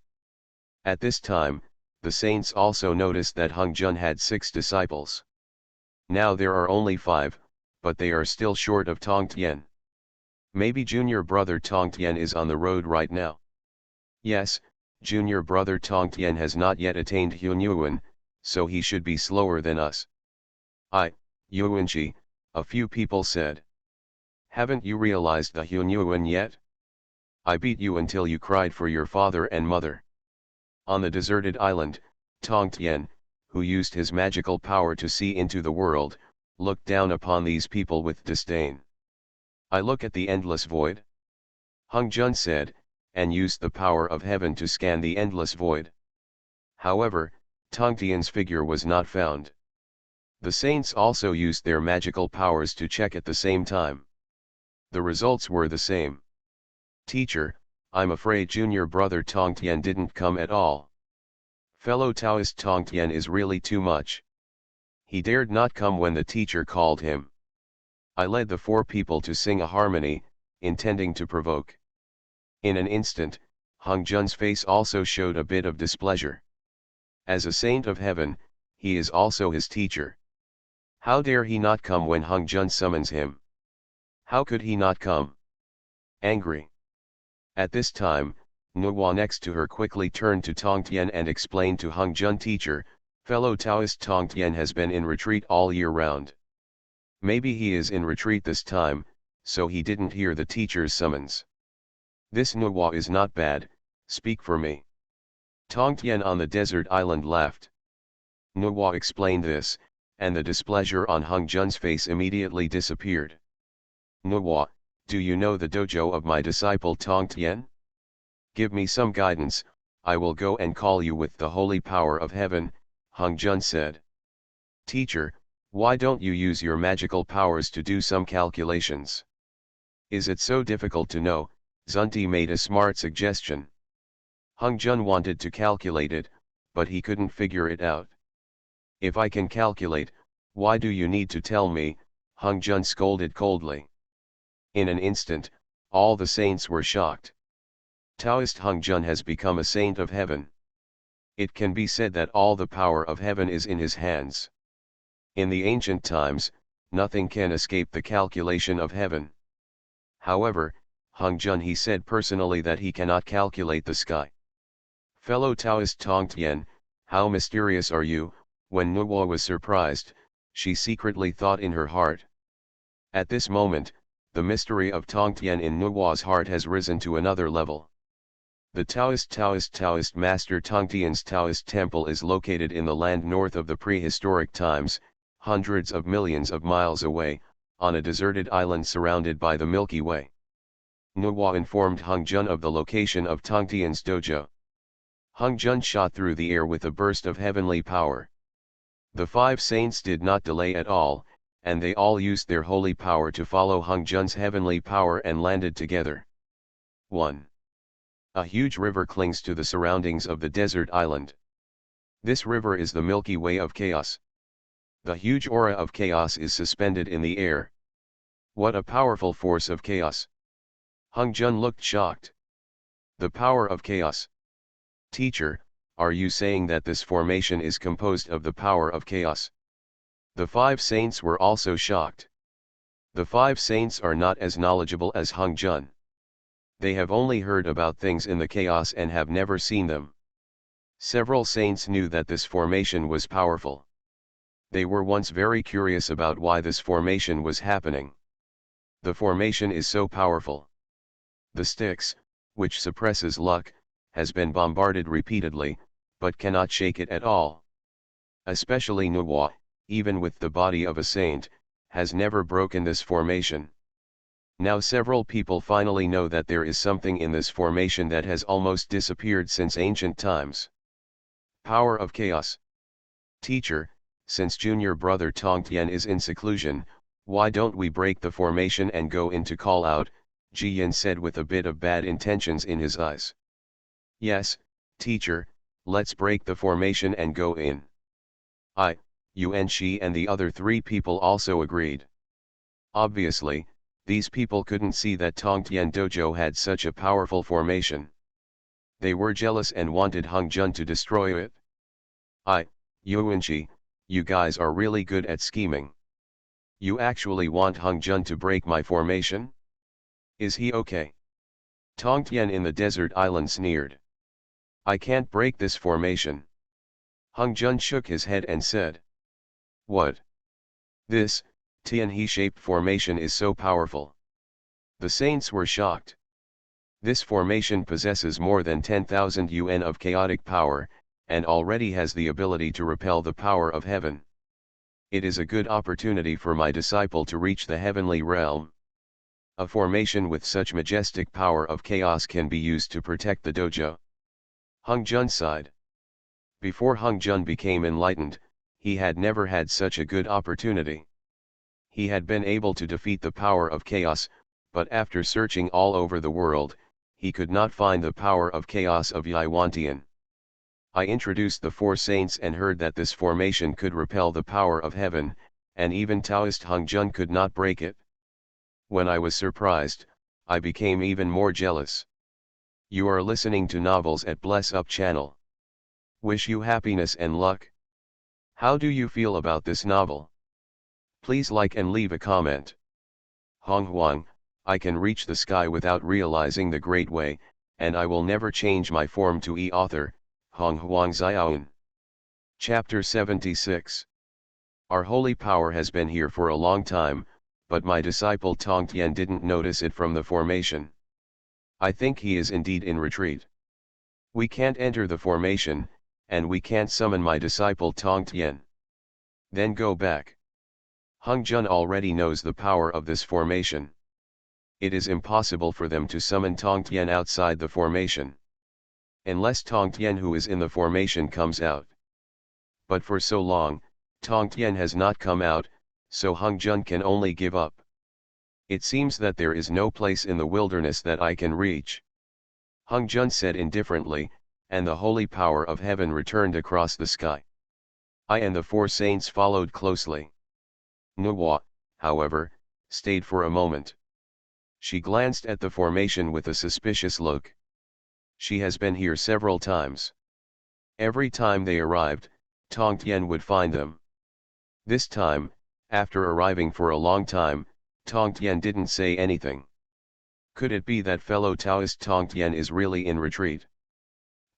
At this time, the saints also noticed that Hung Jun had 6 disciples. Now there are only 5, but they are still short of Tongtian. Maybe junior brother Tongtian is on the road right now. Yes, junior brother Tongtian has not yet attained Hunyuan, so he should be slower than us. Yuanqi, a few people said. Haven't you realized the Hunyuan yet? I beat you until you cried for your father and mother. On the deserted island, Tongtian, who used his magical power to see into the world, looked down upon these people with disdain. I look at the endless void. Hung Jun said, and used the power of heaven to scan the endless void. However, Tongtian's figure was not found. The saints also used their magical powers to check at the same time. The results were the same. Teacher, I'm afraid junior brother Tongtian didn't come at all. Fellow Taoist Tongtian is really too much. He dared not come when the teacher called him. I led the 4 people to sing a harmony, intending to provoke. In an instant, Hung Jun's face also showed a bit of displeasure. As a saint of heaven, he is also his teacher. How dare he not come when Hung Jun summons him? How could he not come? Angry. At this time, Nuwa next to her quickly turned to Tongtian and explained to Hung Jun, teacher, fellow Taoist Tongtian has been in retreat all year round. Maybe he is in retreat this time, so he didn't hear the teacher's summons. This Nuwa is not bad, speak for me. Tongtian on the desert island laughed. Nuwa explained this, and the displeasure on Hung Jun's face immediately disappeared. Nuwa, do you know the dojo of my disciple Tongtian? Give me some guidance, I will go and call you with the holy power of heaven, Hung Jun said. Teacher, why don't you use your magical powers to do some calculations? Is it so difficult to know? Zunti made a smart suggestion. Hung Jun wanted to calculate it, but he couldn't figure it out. If I can calculate, why do you need to tell me? Hung Jun scolded coldly. In an instant, all the saints were shocked. Taoist Hung Jun has become a saint of heaven. It can be said that all the power of heaven is in his hands. In the ancient times, nothing can escape the calculation of heaven. However, Hung Jun he said personally that he cannot calculate the sky. Fellow Taoist Tongtian, how mysterious are you? When Nuwa was surprised, she secretly thought in her heart. At this moment, the mystery of Tongtian in Nuwa's heart has risen to another level. The Taoist Master Tongtian's Taoist temple is located in the land north of the prehistoric times, hundreds of millions of miles away, on a deserted island surrounded by the Milky Way. Nuwa informed Hung Jun of the location of Tongtian's dojo. Hung Jun shot through the air with a burst of heavenly power. The 5 saints did not delay at all, and they all used their holy power to follow Hung Jun's heavenly power and landed together. 1. A huge river clings to the surroundings of the desert island. This river is the Milky Way of chaos. The huge aura of chaos is suspended in the air. What a powerful force of chaos! Hung Jun looked shocked. The power of chaos. Teacher, are you saying that this formation is composed of the power of chaos? The 5 saints were also shocked. The 5 saints are not as knowledgeable as Hung Jun. They have only heard about things in the chaos and have never seen them. Several saints knew that this formation was powerful. They were once very curious about why this formation was happening. The formation is so powerful. The Styx, which suppresses luck, has been bombarded repeatedly, but cannot shake it at all. Especially Nuwa, even with the body of a saint, has never broken this formation. Now several people finally know that there is something in this formation that has almost disappeared since ancient times. Power of chaos. Teacher, since junior brother Tongtian is in seclusion, why don't we break the formation and go in to call out? Ji Yin said with a bit of bad intentions in his eyes. Yes, teacher, let's break the formation and go in. Yuan Shi and the other 3 people also agreed. Obviously, these people couldn't see that Tongtian Dojo had such a powerful formation. They were jealous and wanted Hung Jun to destroy it. Yuan Shi, you guys are really good at scheming. You actually want Hung Jun to break my formation? Is he okay? Tongtian in the desert island sneered. I can't break this formation. Hung Jun shook his head and said. What? This, Tianhe-shaped formation is so powerful. The saints were shocked. This formation possesses more than 10,000 yuan of chaotic power, and already has the ability to repel the power of heaven. It is a good opportunity for my disciple to reach the heavenly realm. A formation with such majestic power of chaos can be used to protect the dojo. Hung Jun sighed. Before Hung Jun became enlightened, he had never had such a good opportunity. He had been able to defeat the power of chaos, but after searching all over the world, he could not find the power of chaos of Yiwantian. I introduced the four saints and heard that this formation could repel the power of heaven, and even Taoist Hung Jun could not break it. When I was surprised, I became even more jealous. You are listening to novels at Bless Up channel. Wish you happiness and luck. How do you feel about this novel? Please like and leave a comment. Honghuang, I can reach the sky without realizing the great way, and I will never change my form to author, Honghuang Xiaoan. Chapter 76. Our holy power has been here for a long time, but my disciple Tongtian didn't notice it from the formation. I think he is indeed in retreat. We can't enter the formation, and we can't summon my disciple Tongtian. Then go back. Hung Jun already knows the power of this formation. It is impossible for them to summon Tongtian outside the formation. Unless Tongtian who is in the formation comes out. But for so long, Tongtian has not come out, so Hung Jun can only give up. It seems that there is no place in the wilderness that I can reach. Hung Jun said indifferently, and the holy power of heaven returned across the sky. I and the four saints followed closely. Nuwa, however, stayed for a moment. She glanced at the formation with a suspicious look. She has been here several times. Every time they arrived, Tongtian would find them. This time, after arriving for a long time, Tongtian didn't say anything. Could it be that fellow Taoist Tongtian is really in retreat?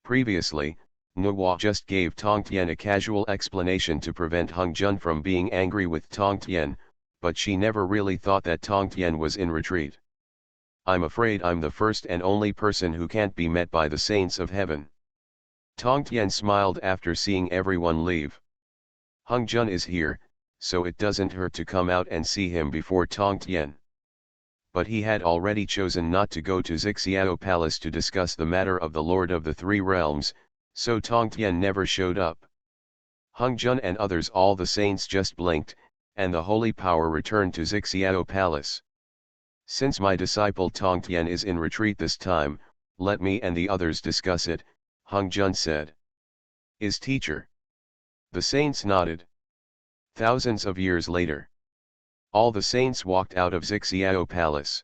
Previously, Nuwa just gave Tongtian a casual explanation to prevent Hung Jun from being angry with Tongtian, but she never really thought that Tongtian was in retreat. I'm afraid I'm the first and only person who can't be met by the saints of heaven. Tongtian smiled after seeing everyone leave. Hung Jun is here, so it doesn't hurt to come out and see him before Tongtian. But he had already chosen not to go to Xixiao Palace to discuss the matter of the Lord of the Three Realms, so Tongtian never showed up. Hung Jun and others, all the saints, just blinked, and the holy power returned to Xixiao Palace. Since my disciple Tongtian is in retreat this time, let me and the others discuss it, Hung Jun said. Is teacher? The saints nodded. Thousands of years later, all the saints walked out of Xixiao Palace.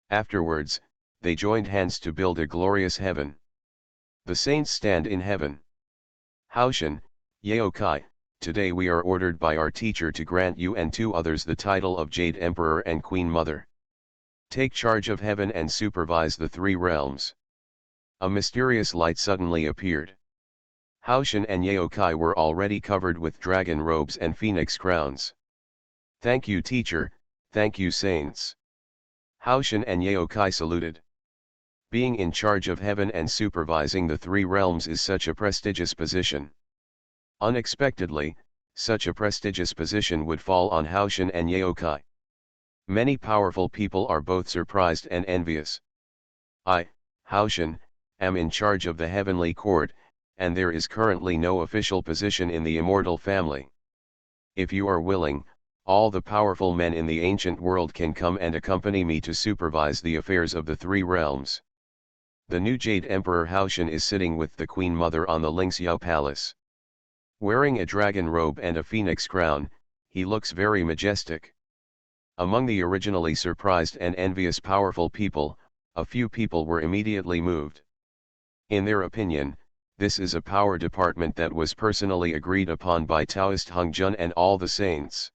Afterwards, they joined hands to build a glorious heaven. The saints stand in heaven. Haoshan, Yaokai, today we are ordered by our teacher to grant you and two others the title of Jade Emperor and Queen Mother. Take charge of heaven and supervise the three realms. A mysterious light suddenly appeared. Haoshan and Yaokai were already covered with dragon robes and phoenix crowns. Thank you, teacher, thank you, saints. Haoshan and Yaokai saluted. Being in charge of heaven and supervising the three realms is such a prestigious position. Unexpectedly, such a prestigious position would fall on Haoshan and Yaokai. Many powerful people are both surprised and envious. I, Haoshan, am in charge of the heavenly court, and there is currently no official position in the immortal family. If you are willing, all the powerful men in the ancient world can come and accompany me to supervise the affairs of the three realms. The new Jade Emperor Haoshan is sitting with the Queen Mother on the Lingxiao Palace. Wearing a dragon robe and a phoenix crown, he looks very majestic. Among the originally surprised and envious powerful people, a few people were immediately moved. In their opinion, this is a power department that was personally agreed upon by Taoist Hung Jun and all the saints.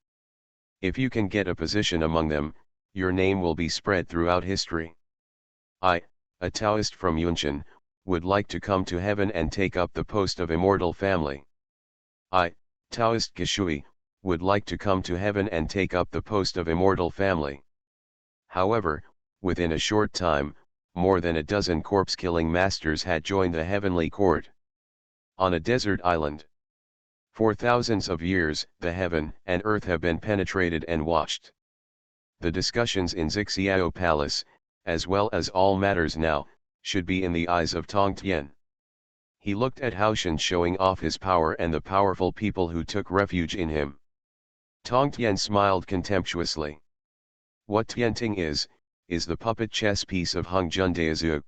If you can get a position among them, your name will be spread throughout history. I, a Taoist from Yunqian, would like to come to heaven and take up the post of immortal family. I, Taoist Geshui, would like to come to heaven and take up the post of immortal family. However, within a short time, more than a dozen corpse-killing masters had joined the heavenly court. On a desert island. For thousands of years, the heaven and earth have been penetrated and watched. The discussions in Zixiao Palace, as well as all matters now, should be in the eyes of Tong Tien. He looked at Haoshan showing off his power and the powerful people who took refuge in him. Tong Tien smiled contemptuously. What Tianting is the puppet chess piece of Hung Jun Daizhu.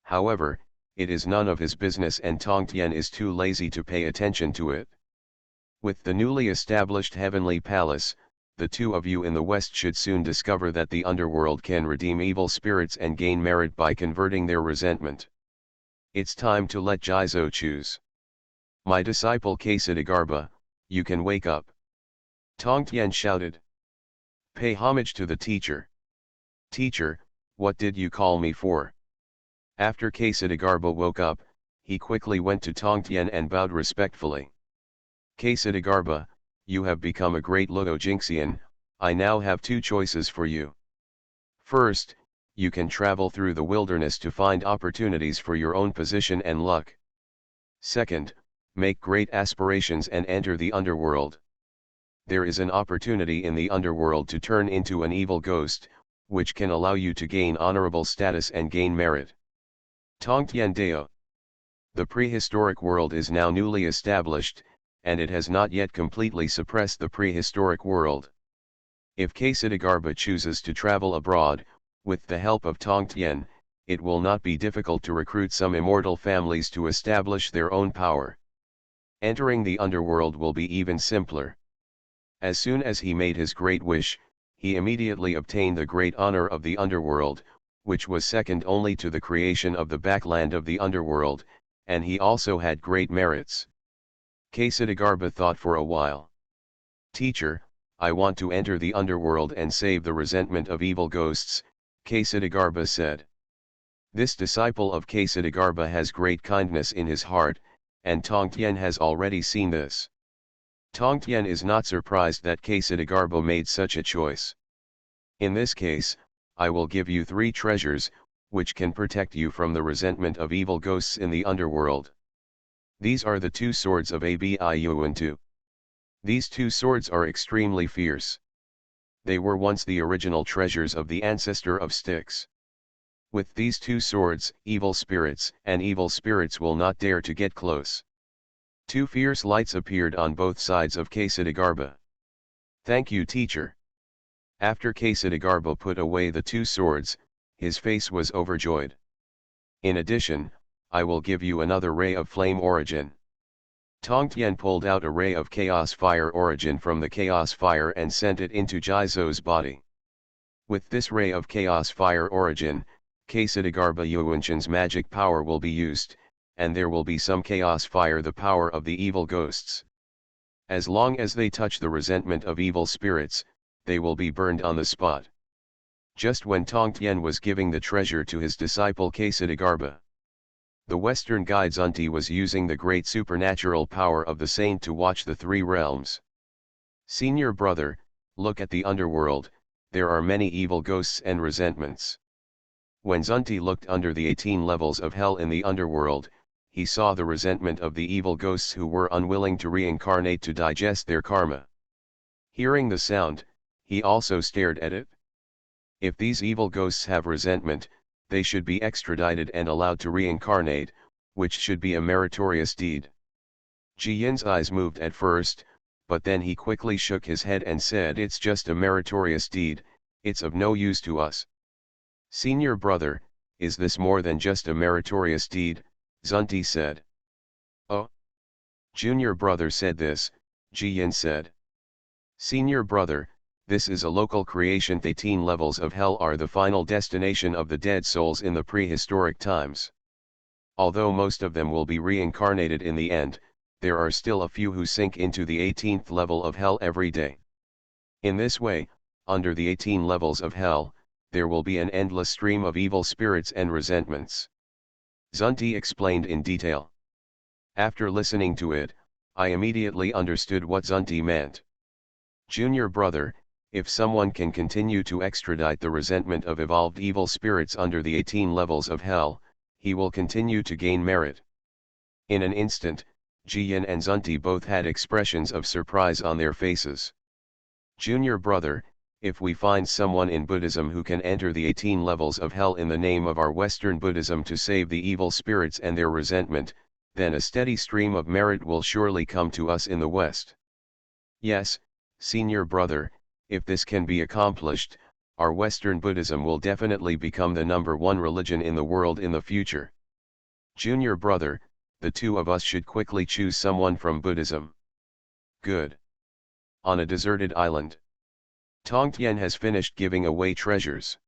However, it is none of his business and Tong Tien is too lazy to pay attention to it. With the newly established heavenly palace, the two of you in the West should soon discover that the underworld can redeem evil spirits and gain merit by converting their resentment. It's time to let Jizo choose. My disciple Kesidagarba, you can wake up. Tong Tien shouted. Pay homage to the teacher. Teacher, what did you call me for? After Kesidagarba woke up, he quickly went to Tong Tien and bowed respectfully. Kesidagarba, you have become a great Luo Jingxian. I now have two choices for you. First, you can travel through the wilderness to find opportunities for your own position and luck. Second, make great aspirations and enter the underworld. There is an opportunity in the underworld to turn into an evil ghost, which can allow you to gain honorable status and gain merit. Tong Tien Dao. The prehistoric world is now newly established, and it has not yet completely suppressed the prehistoric world. If Kesidagarba chooses to travel abroad, with the help of Tong Tien, it will not be difficult to recruit some immortal families to establish their own power. Entering the underworld will be even simpler. As soon as he made his great wish, he immediately obtained the great honor of the underworld, which was second only to the creation of the backland of the underworld, and he also had great merits. Kesidagarba thought for a while. Teacher, I want to enter the underworld and save the resentment of evil ghosts, Kesidagarba said. This disciple of Kesidagarba has great kindness in his heart, and Tong Tien has already seen this. Tong Tien is not surprised that Kesidagarba made such a choice. In this case, I will give you 3 treasures, which can protect you from the resentment of evil ghosts in the underworld. These are the 2 swords of Abi Yuan Tu. These 2 swords are extremely fierce. They were once the original treasures of the ancestor of Styx. With these 2 swords, evil spirits will not dare to get close. 2 fierce lights appeared on both sides of Kesidagarba. Thank you, teacher. After Kesidagarba put away the 2 swords, his face was overjoyed. In addition, I will give you another ray of flame origin. Tong Tien pulled out a ray of chaos fire origin from the chaos fire and sent it into Jizo's body. With this ray of chaos fire origin, Kesidagarba Yuanshan's magic power will be used, and there will be some chaos fire, the power of the evil ghosts. As long as they touch the resentment of evil spirits, they will be burned on the spot. Just when Tong Tien was giving the treasure to his disciple Kesidagarba, the Western guide Zunti was using the great supernatural power of the saint to watch the 3 realms. Senior brother, look at the underworld, there are many evil ghosts and resentments. When Zunti looked under the 18 levels of hell in the underworld, he saw the resentment of the evil ghosts who were unwilling to reincarnate to digest their karma. Hearing the sound, he also stared at it. If these evil ghosts have resentment, they should be extradited and allowed to reincarnate, which should be a meritorious deed. Ji Yin's eyes moved at first, but then he quickly shook his head and said, it's just a meritorious deed, it's of no use to us. Senior brother, is this more than just a meritorious deed? Zunti said. Oh. Junior brother said this, Ji Yin said. Senior brother, this is a local creation. The 18 levels of hell are the final destination of the dead souls in the prehistoric times. Although most of them will be reincarnated in the end, there are still a few who sink into the 18th level of hell every day. In this way, under the 18 levels of hell, there will be an endless stream of evil spirits and resentments. Zunti explained in detail. After listening to it, I immediately understood what Zunti meant. Junior brother, if someone can continue to extradite the resentment of evolved evil spirits under the 18 levels of hell, he will continue to gain merit. In an instant, Ji Yin and Zunti both had expressions of surprise on their faces. Junior brother, If we find someone in Buddhism who can enter the 18 levels of hell in the name of our Western Buddhism to save the evil spirits and their resentment, then a steady stream of merit will surely come to us in the West. Yes, senior brother, if this can be accomplished, our Western Buddhism will definitely become the #1 religion in the world in the future. Junior brother, the two of us should quickly choose someone from Buddhism. Good. On a deserted island. Tongtian has finished giving away treasures.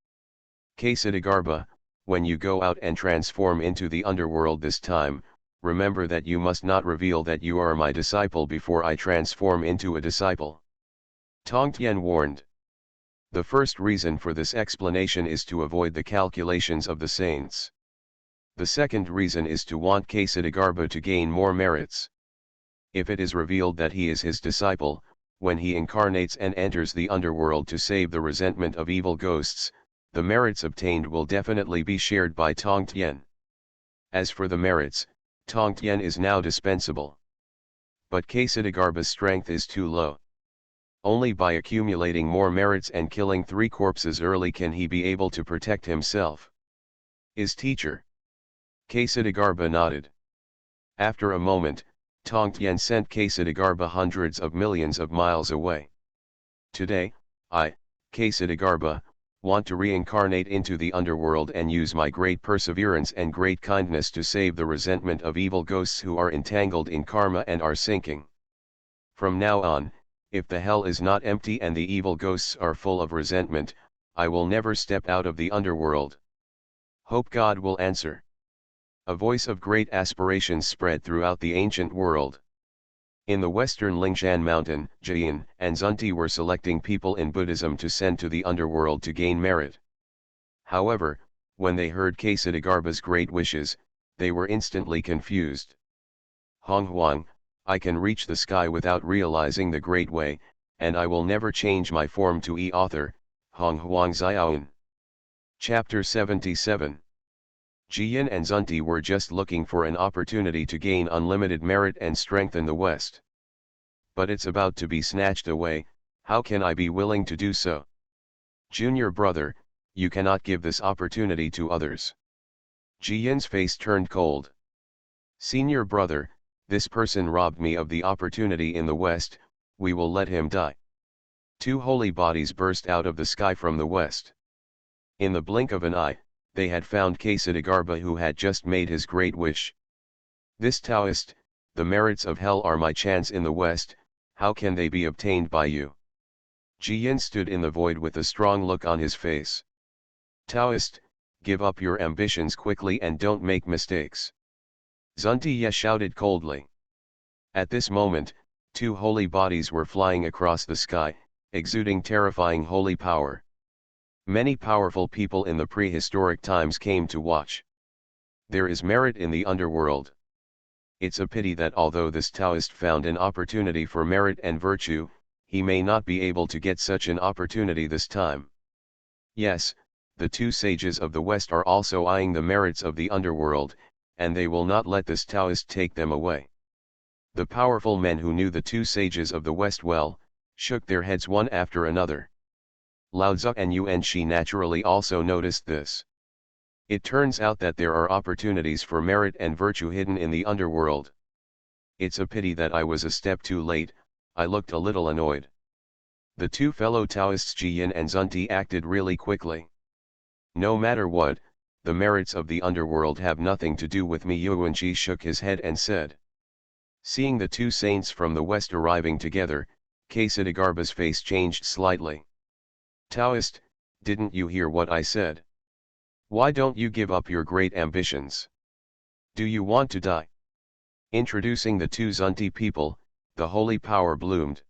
Ksitigarbha, when you go out and transform into the underworld this time, remember that you must not reveal that you are my disciple before I transform into a disciple. Tongtian warned. The first reason for this explanation is to avoid the calculations of the saints. The second reason is to want Ksitigarbha to gain more merits. If it is revealed that he is his disciple, when he incarnates and enters the underworld to save the resentment of evil ghosts, the merits obtained will definitely be shared by Tongtian. As for the merits, Tongtian is now dispensable. But Ksitigarbha's strength is too low. Only by accumulating more merits and killing 3 corpses early can he be able to protect himself. Is teacher? Ksitigarbha nodded. After a moment, Tongtian sent Ksitigarbha hundreds of millions of miles away. Today, I, Ksitigarbha, want to reincarnate into the underworld and use my great perseverance and great kindness to save the resentment of evil ghosts who are entangled in karma and are sinking. From now on, if the hell is not empty and the evil ghosts are full of resentment, I will never step out of the underworld. Hope God will answer. A voice of great aspirations spread throughout the ancient world. In the western Lingshan Mountain, Jian and Zunti were selecting people in Buddhism to send to the underworld to gain merit. However, when they heard Ksitigarbha's great wishes, they were instantly confused. Honghuang, I can reach the sky without realizing the great way, and I will never change my form to author, Honghuang Xiaoan. Chapter 77. Jian and Zunti were just looking for an opportunity to gain unlimited merit and strengthen the West. But it's about to be snatched away, how can I be willing to do so? Junior brother, you cannot give this opportunity to others. Jian's face turned cold. Senior brother, this person robbed me of the opportunity in the West, we will let him die. 2 holy bodies burst out of the sky from the west. In the blink of an eye, they had found Ksitigarbha who had just made his great wish. This Taoist, the merits of hell are my chance in the West, how can they be obtained by you? Jian stood in the void with a strong look on his face. Taoist, give up your ambitions quickly and don't make mistakes. Zunti shouted coldly. At this moment, 2 holy bodies were flying across the sky, exuding terrifying holy power. Many powerful people in the prehistoric times came to watch. There is merit in the underworld. It's a pity that although this Taoist found an opportunity for merit and virtue, he may not be able to get such an opportunity this time. Yes, the 2 sages of the West are also eyeing the merits of the underworld, and they will not let this Taoist take them away. The powerful men who knew the 2 sages of the West well, shook their heads one after another. Lao Tzu and Yuan Shi naturally also noticed this. It turns out that there are opportunities for merit and virtue hidden in the underworld. It's a pity that I was a step too late, I looked a little annoyed. The 2 fellow Taoists Jian and Zunti acted really quickly. No matter what, the merits of the underworld have nothing to do with me. Yuan Shi shook his head and said. Seeing the 2 saints from the West arriving together, Ksitigarbha's face changed slightly. Taoist, didn't you hear what I said? Why don't you give up your great ambitions? Do you want to die? Introducing the 2 Zunti people, the holy power bloomed.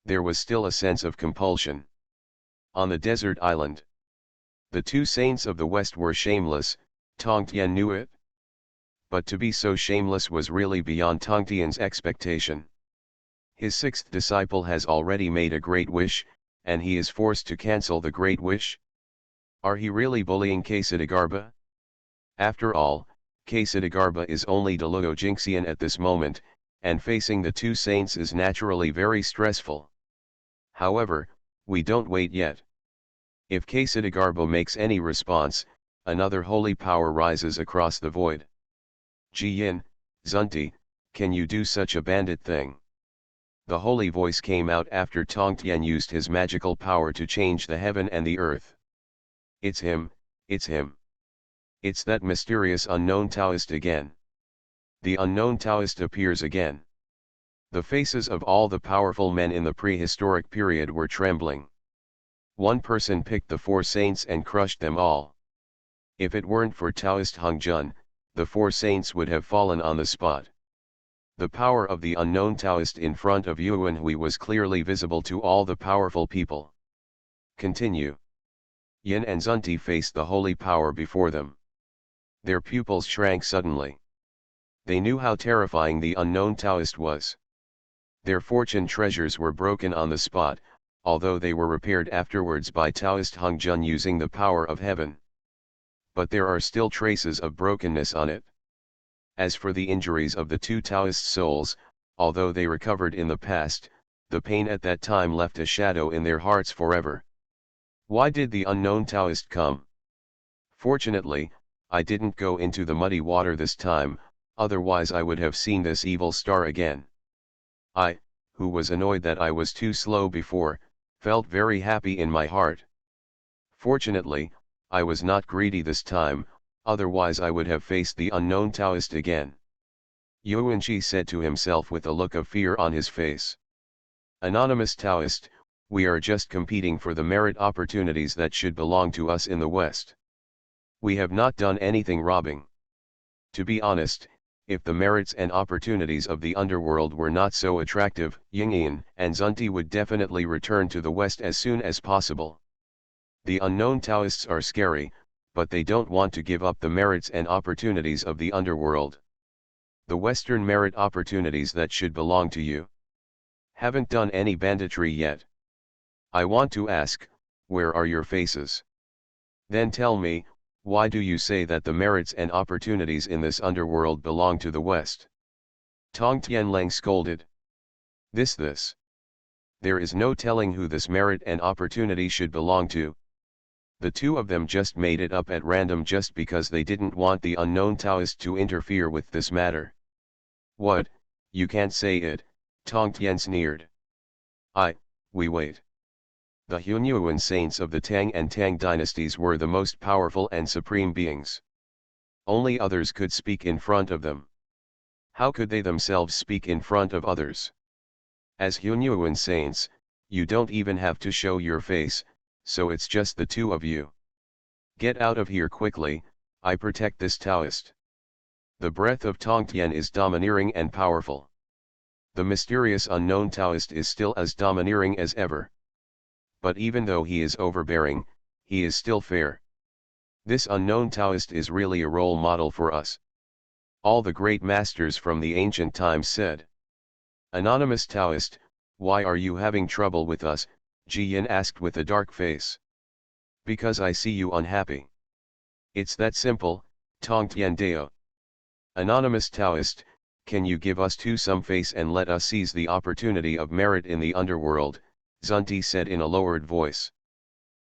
There was still a sense of compulsion. On the desert island. The 2 saints of the West were shameless, Tongtian knew it. But to be so shameless was really beyond Tongtian's expectation. His 6th disciple has already made a great wish, and he is forced to cancel the great wish? Are he really bullying Ksitigarbha? After all, Ksitigarbha is only Deluo Jingxian at this moment, and facing the 2 saints is naturally very stressful. However, We don't wait yet. If Kasidagarbo makes any response, another holy power rises across the void. Jiyin, Zunti, can you do such a bandit thing? The holy voice came out after Tongtian used his magical power to change the heaven and the earth. It's him, it's him. It's that mysterious unknown Taoist again. The unknown Taoist appears again. The faces of all the powerful men in the prehistoric period were trembling. One person picked the four saints and crushed them all. If it weren't for Taoist Hongjun, the four saints would have fallen on the spot. The power of the unknown Taoist in front of Yuanhui was clearly visible to all the powerful people. Continue. Yin and Zunti faced the holy power before them. Their pupils shrank suddenly. They knew how terrifying the unknown Taoist was. Their fortune treasures were broken on the spot, although they were repaired afterwards by Taoist Hongjun using the power of heaven. But there are still traces of brokenness on it. As for the injuries of the two Taoist souls, although they recovered in the past, the pain at that time left a shadow in their hearts forever. Why did the unknown Taoist come? Fortunately, I didn't go into the muddy water this time, otherwise I would have seen this evil star again. I, who was annoyed that I was too slow before, felt very happy in my heart. Fortunately, I was not greedy this time, otherwise I would have faced the unknown Taoist again. Yuanqi said to himself with a look of fear on his face. Anonymous Taoist, we are just competing for the merit opportunities that should belong to us in the West. We have not done anything robbing. To be honest, if the merits and opportunities of the underworld were not so attractive, Yingyin and Zunti would definitely return to the West as soon as possible. The unknown Taoists are scary, but they don't want to give up the merits and opportunities of the underworld. The Western merit opportunities that should belong to you. Haven't done any banditry yet. I want to ask, where are your faces? Then tell me, why do you say that the merits and opportunities in this underworld belong to the West? Tong Tianleng scolded. This. There is no telling who this merit and opportunity should belong to. The two of them just made it up at random just because they didn't want the unknown Taoist to interfere with this matter. What, you can't say it, Tong Tian sneered. We wait. The Hunyuan saints of the Tang and Tang dynasties were the most powerful and supreme beings. Only others could speak in front of them. How could they themselves speak in front of others? As Hunyuan saints, you don't even have to show your face, so it's just the two of you. Get out of here quickly, I protect this Taoist. The breath of Tongtian is domineering and powerful. The mysterious unknown Taoist is still as domineering as ever. But even though he is overbearing, he is still fair. This unknown Taoist is really a role model for us. All the great masters from the ancient times said. Anonymous Taoist, why are you having trouble with us? Ji Yin asked with a dark face. Because I see you unhappy. It's that simple, Tong Tian Dao. Anonymous Taoist, can you give us too some face and let us seize the opportunity of merit in the underworld? Zunti said in a lowered voice.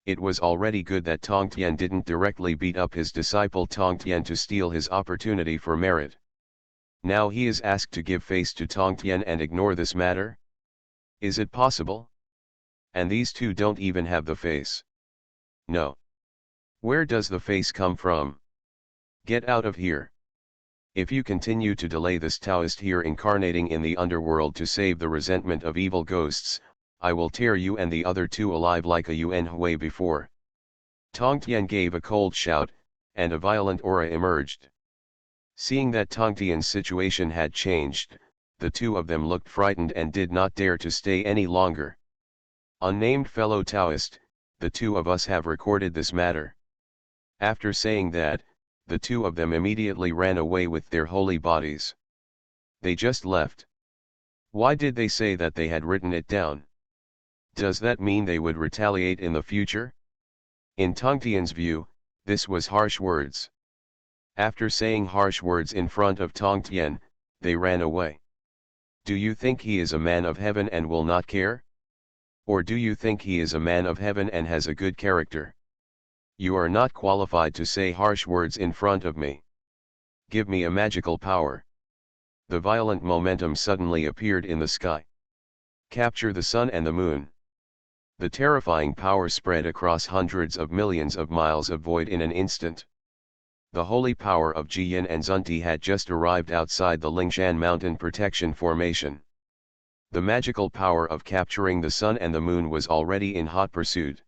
It was already good that Tongtian didn't directly beat up his disciple Tongtian to steal his opportunity for merit. Now he is asked to give face to Tongtian and ignore this matter? Is it possible? And these two don't even have the face. No. Where does the face come from? Get out of here. If you continue to delay this Taoist here incarnating in the underworld to save the resentment of evil ghosts, I will tear you and the other two alive like a Yuan Hui before. Tongtian gave a cold shout, and a violent aura emerged. Seeing that Tongtian's situation had changed, the two of them looked frightened and did not dare to stay any longer. Unnamed fellow Taoist, the two of us have recorded this matter. After saying that, the two of them immediately ran away with their holy bodies. They just left. Why did they say that they had written it down? Does that mean they would retaliate in the future? In Tongtian's view, this was harsh words. After saying harsh words in front of Tongtian, they ran away. Do you think he is a man of heaven and will not care? Or do you think he is a man of heaven and has a good character? You are not qualified to say harsh words in front of me. Give me a magical power. The violent momentum suddenly appeared in the sky. Capture the sun and the moon. The terrifying power spread across hundreds of millions of miles of void in an instant. The holy power of Jiyan and Zunti had just arrived outside the Lingshan Mountain Protection Formation. The magical power of capturing the sun and the moon was already in hot pursuit.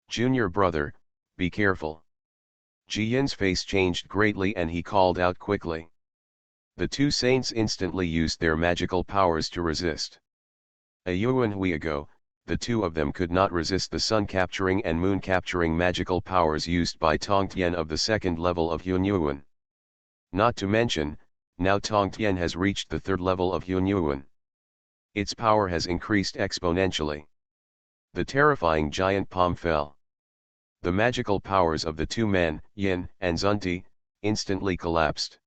Junior brother, be careful. Jiyan's face changed greatly and he called out quickly. The two saints instantly used their magical powers to resist. A yuan hui ago, the two of them could not resist the sun-capturing and moon-capturing magical powers used by Tongtian of the second level of Hunyuan. Not to mention, now Tongtian has reached the third level of Hunyuan. Its power has increased exponentially. The terrifying giant palm fell. The magical powers of the two men, Yin and Zunti, instantly collapsed.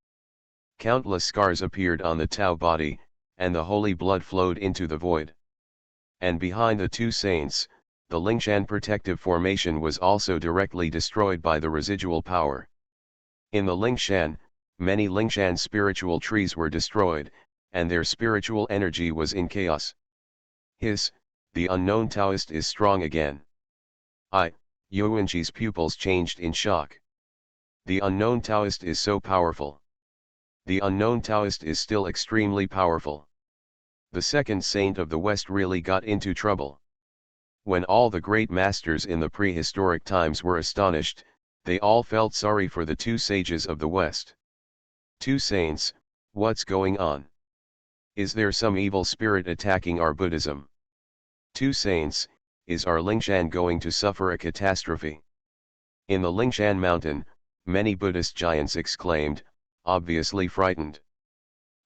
Countless scars appeared on the Tao body, and the holy blood flowed into the void. And behind the two saints, the Lingshan protective formation was also directly destroyed by the residual power. In the Lingshan, many Lingshan spiritual trees were destroyed, and their spiritual energy was in chaos. The unknown Taoist is strong again. Yuanqi's pupils changed in shock. The unknown Taoist is so powerful. The unknown Taoist is still extremely powerful. The second saint of the West really got into trouble. When all the great masters in the prehistoric times were astonished, they all felt sorry for the two sages of the West. Two saints, what's going on? Is there some evil spirit attacking our Buddhism? Two saints, is our Lingshan going to suffer a catastrophe? In the Lingshan mountain, many Buddhist giants exclaimed, obviously frightened.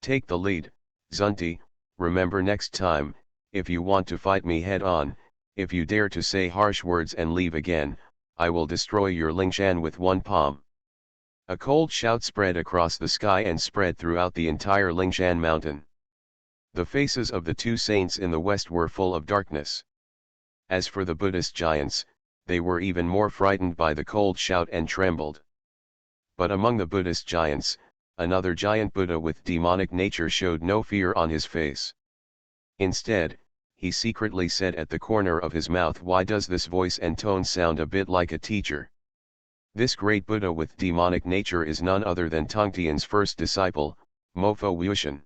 Take the lead, Zunti. Remember next time, if you want to fight me head-on, if you dare to say harsh words and leave again, I will destroy your Lingshan with one palm. A cold shout spread across the sky and spread throughout the entire Lingshan mountain. The faces of the two saints in the west were full of darkness. As for the Buddhist giants, they were even more frightened by the cold shout and trembled. But among the Buddhist giants, another giant Buddha with demonic nature showed no fear on his face. Instead, he secretly said at the corner of his mouth, why does this voice and tone sound a bit like a teacher? This great Buddha with demonic nature is none other than Tongtian's first disciple, Mofo Wuxian.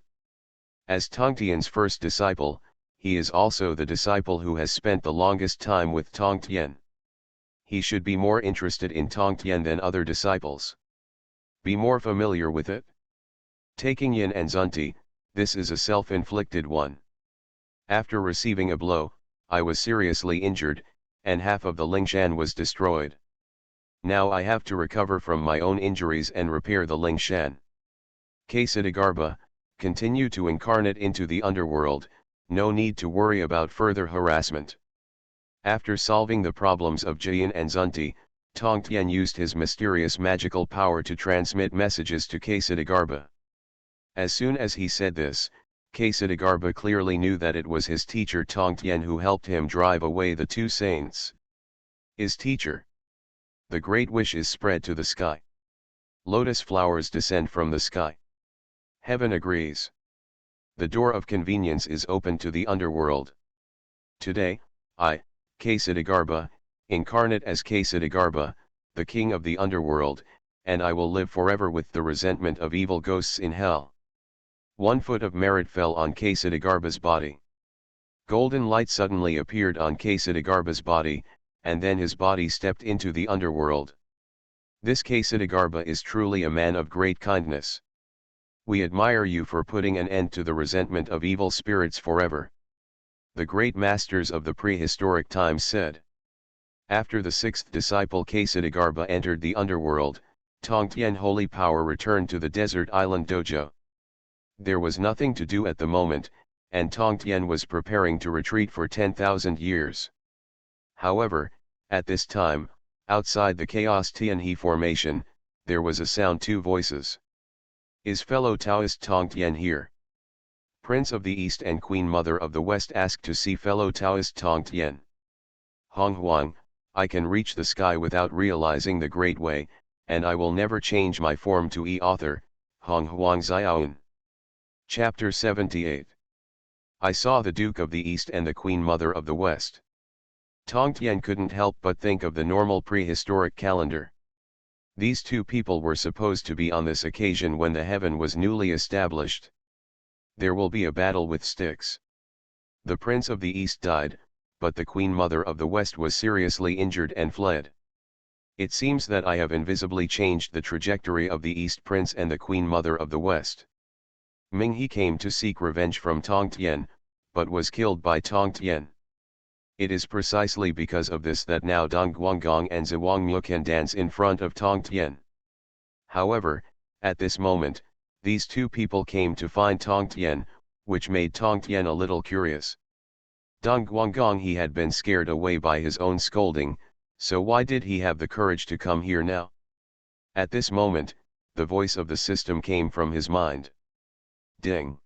As Tongtian's first disciple, he is also the disciple who has spent the longest time with Tongtian. He should be more interested in Tongtian than other disciples. Be more familiar with it. Taking Yin and Zunti, this is a self-inflicted one. After receiving a blow, I was seriously injured, and half of the Lingshan was destroyed. Now I have to recover from my own injuries and repair the Lingshan. Ksitigarbha, continue to incarnate into the underworld, no need to worry about further harassment. After solving the problems of Jiyan and Zunti, Tongtian used his mysterious magical power to transmit messages to Ksitigarbha. As soon as he said this, Ksitigarbha clearly knew that it was his teacher Tongtian who helped him drive away the two saints. His teacher. The great wish is spread to the sky. Lotus flowers descend from the sky. Heaven agrees. The door of convenience is open to the underworld. Today, I, Ksitigarbha, incarnate as Ksitigarbha, the king of the underworld, and I will live forever with the resentment of evil ghosts in hell. 1 foot of merit fell on Ksitigarbha's body. Golden light suddenly appeared on Ksitigarbha's body, and then his body stepped into the underworld. This Ksitigarbha is truly a man of great kindness. We admire you for putting an end to the resentment of evil spirits forever. The great masters of the prehistoric times said. After the sixth disciple Ksitigarbha entered the underworld, Tongtian holy power returned to the desert island dojo. There was nothing to do at the moment, and Tongtian was preparing to retreat for 10,000 years. However, at this time, outside the Chaos Tianhe formation, there was a sound, two voices. Is fellow Taoist Tongtian here? Prince of the East and Queen Mother of the West asked to see fellow Taoist Tong Tien. Honghuang, I can reach the sky without realizing the great way, and I will never change my form to author, Honghuang Xiaoan. Chapter 78. I saw the Duke of the East and the Queen Mother of the West. Tong Tien couldn't help but think of the normal prehistoric calendar. These two people were supposed to be on this occasion when the heaven was newly established. There will be a battle with sticks. The Prince of the East died, but the Queen Mother of the West was seriously injured and fled. It seems that I have invisibly changed the trajectory of the East Prince and the Queen Mother of the West. Ming He came to seek revenge from Tong Tien, but was killed by Tong Tien. It is precisely because of this that now Dong Guanggong and Zhuang Mu can dance in front of Tong Tien. However, at this moment, these two people came to find Tong Tien, which made Tong Tien a little curious. Dong Guanggong he had been scared away by his own scolding, so why did he have the courage to come here now? At this moment, the voice of the system came from his mind. Ding!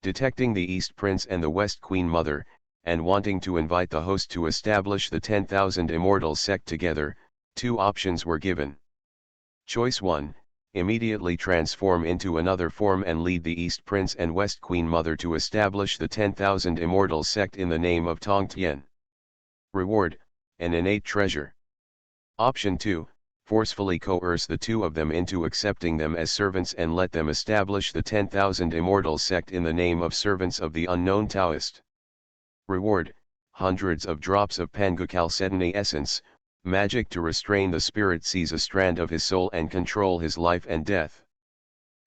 Detecting the East Prince and the West Queen Mother, and wanting to invite the host to establish the 10,000 Immortals sect together, two options were given. Choice 1, immediately transform into another form and lead the East Prince and West Queen Mother to establish the 10,000 Immortals sect in the name of Tong Tien. Reward, an innate treasure. Option 2, forcefully coerce the two of them into accepting them as servants and let them establish the 10,000 Immortals sect in the name of servants of the unknown Taoist. Reward, hundreds of drops of Pangukhalcedony essence, magic to restrain the spirit seize a strand of his soul and control his life and death.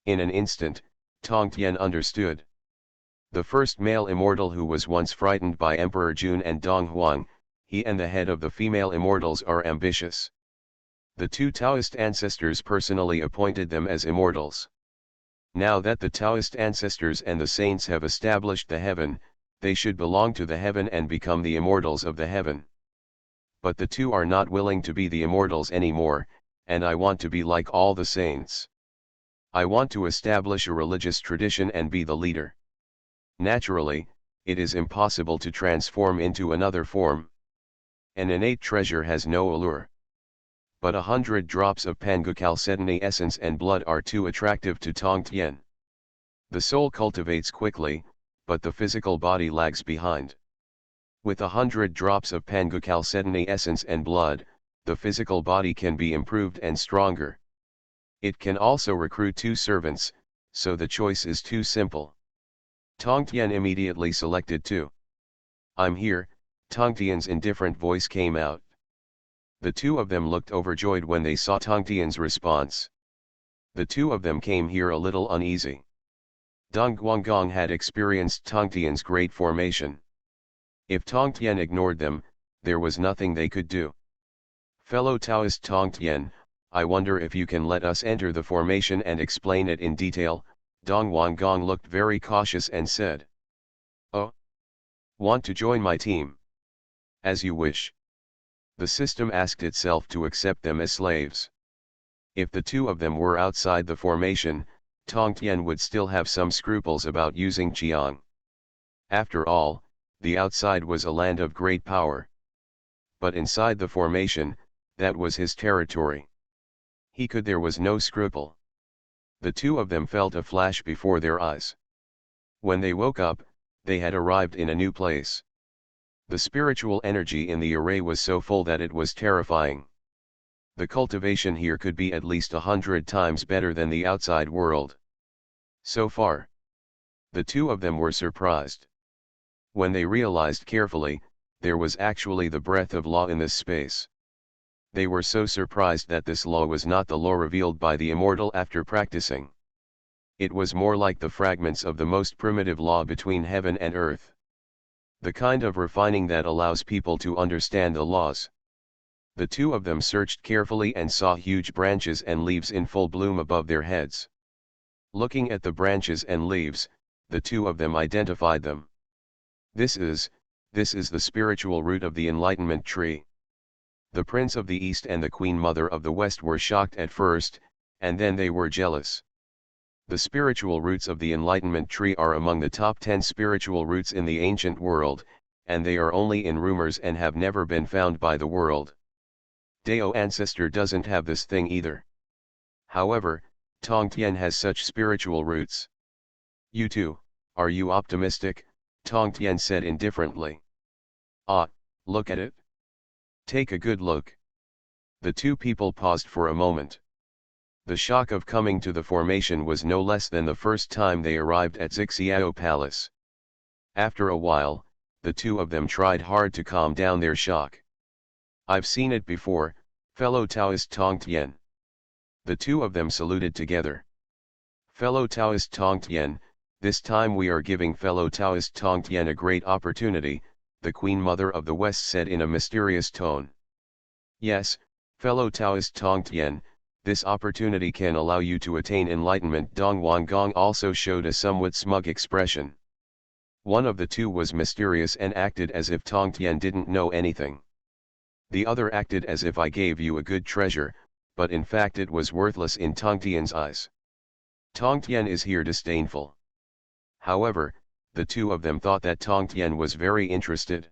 In an instant, Tong Tien understood. The first male immortal who was once frightened by Emperor Jun and Dong Huang, he and the head of the female immortals are ambitious. The two Taoist ancestors personally appointed them as immortals. Now that the Taoist ancestors and the saints have established the heaven, they should belong to the heaven and become the immortals of the heaven. But the two are not willing to be the immortals anymore, and I want to be like all the saints. I want to establish a religious tradition and be the leader. Naturally, it is impossible to transform into another form. An innate treasure has no allure. But 100 drops of Pangukhalcedony essence and blood are too attractive to Tong Tien. The soul cultivates quickly, but the physical body lags behind. With 100 drops of Pangukhalcedony essence and blood, the physical body can be improved and stronger. It can also recruit two servants, so the choice is too simple. Tong Tien immediately selected two. I'm here, Tong Tien's indifferent voice came out. The two of them looked overjoyed when they saw Tong Tien's response. The two of them came here a little uneasy. Dong Guanggong had experienced Tong Tien's great formation. If Tong Tien ignored them, there was nothing they could do. Fellow Taoist Tong Tien, I wonder if you can let us enter the formation and explain it in detail. Dong Guanggong looked very cautious and said. Oh? Want to join my team? As you wish. The system asked itself to accept them as slaves. If the two of them were outside the formation, Tong Tien would still have some scruples about using Qiang. After all, the outside was a land of great power. But inside the formation, that was his territory. There was no scruple. The two of them felt a flash before their eyes. When they woke up, they had arrived in a new place. The spiritual energy in the array was so full that it was terrifying. The cultivation here could be at least 100 times better than the outside world. So far, the two of them were surprised. When they realized carefully, there was actually the breath of law in this space. They were so surprised that this law was not the law revealed by the immortal after practicing. It was more like the fragments of the most primitive law between heaven and earth. The kind of refining that allows people to understand the laws. The two of them searched carefully and saw huge branches and leaves in full bloom above their heads. Looking at the branches and leaves, the two of them identified them. This is the spiritual root of the enlightenment tree. The Prince of the East and the Queen Mother of the West were shocked at first, and then they were jealous. The spiritual roots of the Enlightenment tree are among the top 10 spiritual roots in the ancient world, and they are only in rumors and have never been found by the world. Dao ancestor doesn't have this thing either. However, Tongtian has such spiritual roots. You too, are you optimistic? Tongtian said indifferently. Ah, look at it. Take a good look. The two people paused for a moment. The shock of coming to the formation was no less than the first time they arrived at Zixiao Palace. After a while, the two of them tried hard to calm down their shock. I've seen it before, fellow Taoist Tongtian. The two of them saluted together. Fellow Taoist Tongtian, this time we are giving fellow Taoist Tongtian a great opportunity, the Queen Mother of the West said in a mysterious tone. Yes, fellow Taoist Tongtian, this opportunity can allow you to attain enlightenment. Dong Wanggong also showed a somewhat smug expression. One of the two was mysterious and acted as if Tongtian didn't know anything. The other acted as if I gave you a good treasure, but in fact it was worthless in Tongtian's eyes. Tongtian is here disdainful. However, the two of them thought that Tongtian was very interested.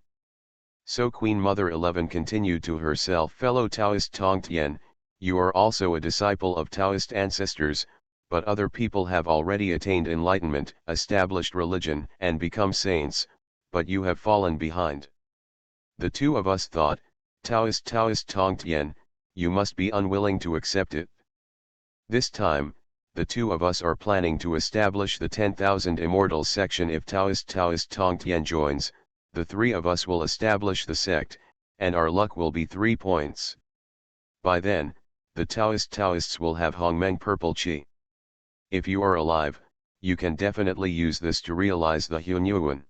So Queen Mother 11 continued to herself, fellow Taoist Tongtian, you are also a disciple of Taoist ancestors, but other people have already attained enlightenment, established religion, and become saints, but you have fallen behind. The two of us thought, Taoist Tongtian, you must be unwilling to accept it. This time, the two of us are planning to establish the 10,000 Immortals section. If Taoist Tongtian joins, the three of us will establish the sect, and our luck will be 3 points. By then, the Taoists will have Honghuang purple qi. If you are alive, you can definitely use this to realize the Hunyuan.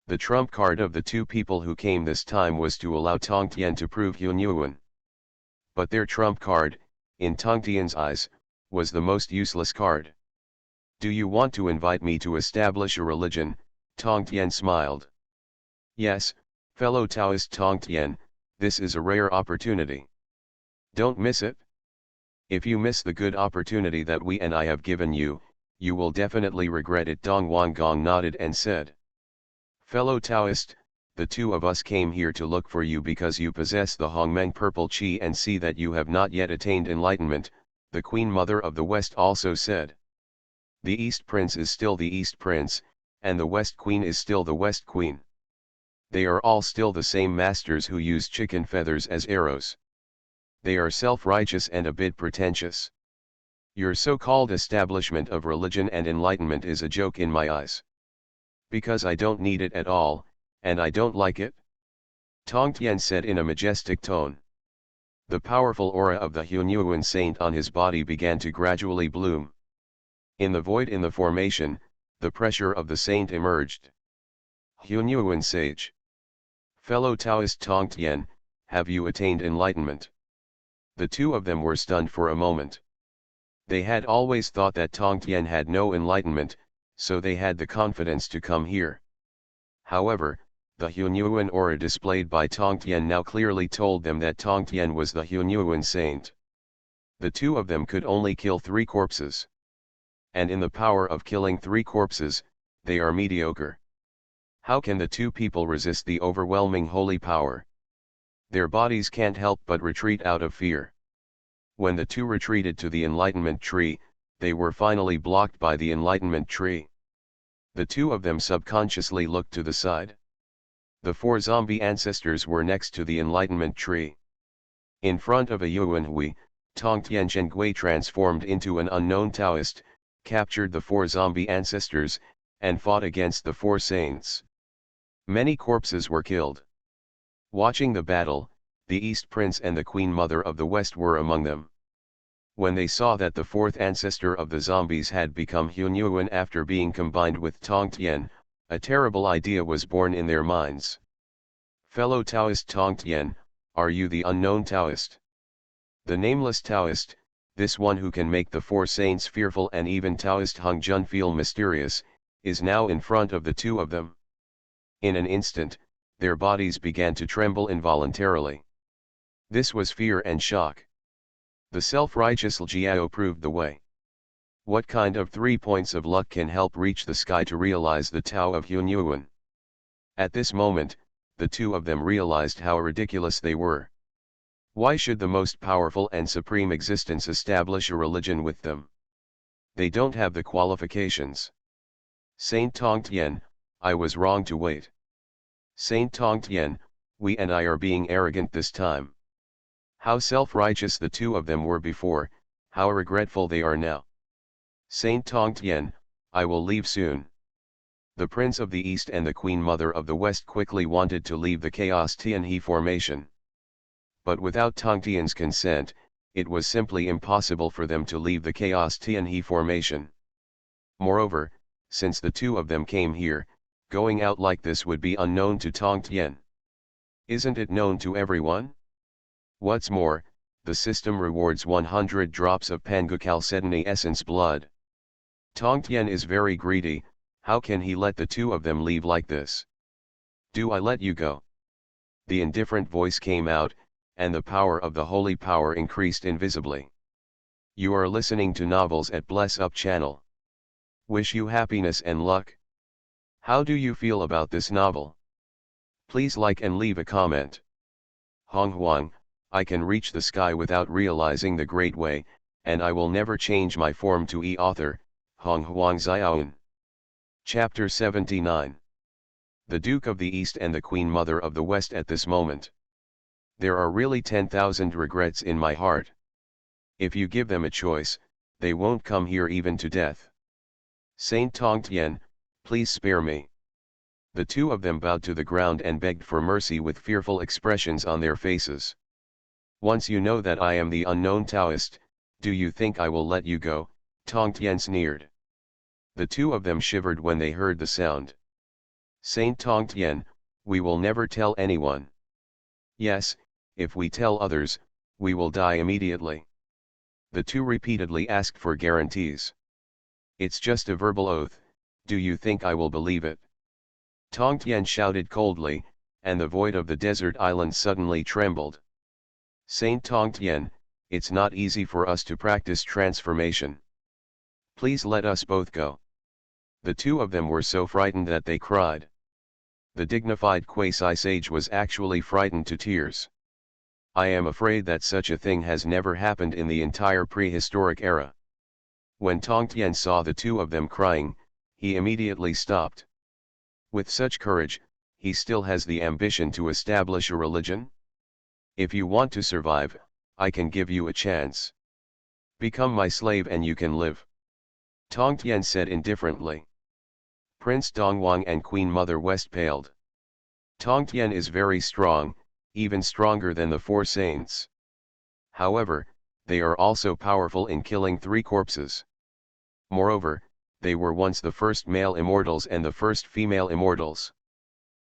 The trump card of the two people who came this time was to allow Tongtian to prove Hunyuan. But their trump card, in Tongtian's eyes, was the most useless card. Do you want to invite me to establish a religion? Tongtian smiled. Yes, fellow Taoist Tongtian, this is a rare opportunity. Don't miss it. If you miss the good opportunity that we and I have given you, you will definitely regret it. Dong Wanggong nodded and said. Fellow Taoist, the two of us came here to look for you because you possess the Honghuang purple qi and see that you have not yet attained enlightenment, the Queen Mother of the West also said. The East Prince is still the East Prince, and the West Queen is still the West Queen. They are all still the same masters who use chicken feathers as arrows. They are self-righteous and a bit pretentious. Your so-called establishment of religion and enlightenment is a joke in my eyes. Because I don't need it at all, and I don't like it. Tongtian said in a majestic tone. The powerful aura of the Hunyuan saint on his body began to gradually bloom. In the void in the formation, the pressure of the saint emerged. Hunyuan sage. Fellow Taoist Tongtian, have you attained enlightenment? The two of them were stunned for a moment. They had always thought that Tongtian had no enlightenment, so they had the confidence to come here. However, the Hunyuan aura displayed by Tongtian now clearly told them that Tongtian was the Hunyuan saint. The two of them could only kill 3 corpses. And in the power of killing 3 corpses, they are mediocre. How can the two people resist the overwhelming holy power? Their bodies can't help but retreat out of fear. When the two retreated to the enlightenment tree, they were finally blocked by the enlightenment tree. The two of them subconsciously looked to the side. The 4 zombie ancestors were next to the enlightenment tree. In front of a Yuan Hui, Tongtian Zhenggui transformed into an unknown Taoist, captured the 4 zombie ancestors, and fought against the 4 saints. Many corpses were killed. Watching the battle, the East Prince and the Queen Mother of the West were among them. When they saw that the 4th ancestor of the zombies had become Hunyuan after being combined with Tongtian, a terrible idea was born in their minds. Fellow Taoist Tongtian, are you the unknown Taoist? The nameless Taoist, this one who can make the 4 saints fearful and even Taoist Hongjun feel mysterious, is now in front of the two of them. In an instant, their bodies began to tremble involuntarily. This was fear and shock. The self-righteous Jiao proved the way. What kind of 3 points of luck can help reach the sky to realize the Tao of Honghuang? At this moment, the two of them realized how ridiculous they were. Why should the most powerful and supreme existence establish a religion with them? They don't have the qualifications. Saint Tongtian, I was wrong to wait. Saint Tongtian, we and I are being arrogant this time. How self-righteous the two of them were before, how regretful they are now. Saint Tongtian, I will leave soon. The Prince of the East and the Queen Mother of the West quickly wanted to leave the Chaos Tianhe formation. But without Tongtian's consent, it was simply impossible for them to leave the Chaos Tianhe formation. Moreover, since the two of them came here, going out like this would be unknown to Tongtian. Isn't it known to everyone? What's more, the system rewards 100 drops of Pangacalcedony essence blood. Tongtian is very greedy. How can he let the two of them leave like this? Do I let you go? The indifferent voice came out, and the power of the holy power increased invisibly. You are listening to novels at Bless Up channel. Wish you happiness and luck. How do you feel about this novel? Please like and leave a comment. Honghuang, I can reach the sky without realizing the great way, and I will never change my form to author, Honghuang Xiaoyan. Chapter 79. The Duke of the East and the Queen Mother of the West at this moment. There are really 10,000 regrets in my heart. If you give them a choice, they won't come here even to death. Saint Tongtian, please spare me. The two of them bowed to the ground and begged for mercy with fearful expressions on their faces. Once you know that I am the unknown Taoist, do you think I will let you go? Tongtian sneered. The two of them shivered when they heard the sound. Saint Tongtian, we will never tell anyone. Yes, if we tell others, we will die immediately. The two repeatedly asked for guarantees. It's just a verbal oath, do you think I will believe it? Tongtian shouted coldly, and the void of the desert island suddenly trembled. Saint Tongtian, it's not easy for us to practice transformation. Please let us both go. The two of them were so frightened that they cried. The dignified quasi-sage was actually frightened to tears. I am afraid that such a thing has never happened in the entire prehistoric era. When Tongtian saw the two of them crying, he immediately stopped. With such courage, he still has the ambition to establish a religion? If you want to survive, I can give you a chance. Become my slave and you can live. Tongtian said indifferently. Prince Donghuang and Queen Mother West paled. Tongtian is very strong, even stronger than the four saints. However, they are also powerful in killing 3 corpses. Moreover, they were once the first male immortals and the first female immortals.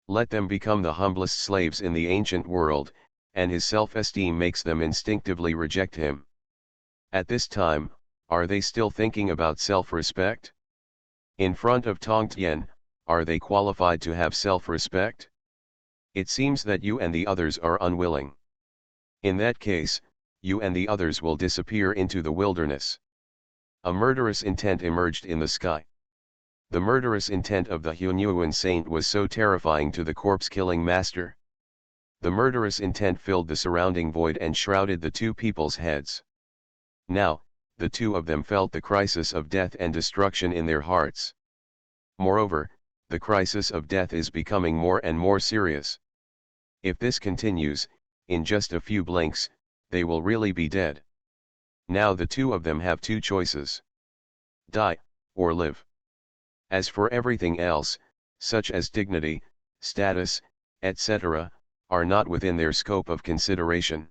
Let them become the humblest slaves in the ancient world, and his self-esteem makes them instinctively reject him. At this time, are they still thinking about self-respect? In front of Tongtian, are they qualified to have self-respect? It seems that you and the others are unwilling. In that case, you and the others will disappear into the wilderness. A murderous intent emerged in the sky. The murderous intent of the Honghuang saint was so terrifying to the corpse-killing master. The murderous intent filled the surrounding void and shrouded the two people's heads. Now, the two of them felt the crisis of death and destruction in their hearts. Moreover, the crisis of death is becoming more and more serious. If this continues, in just a few blinks, they will really be dead. Now the two of them have 2 choices. Die, or live. As for everything else, such as dignity, status, etc., are not within their scope of consideration.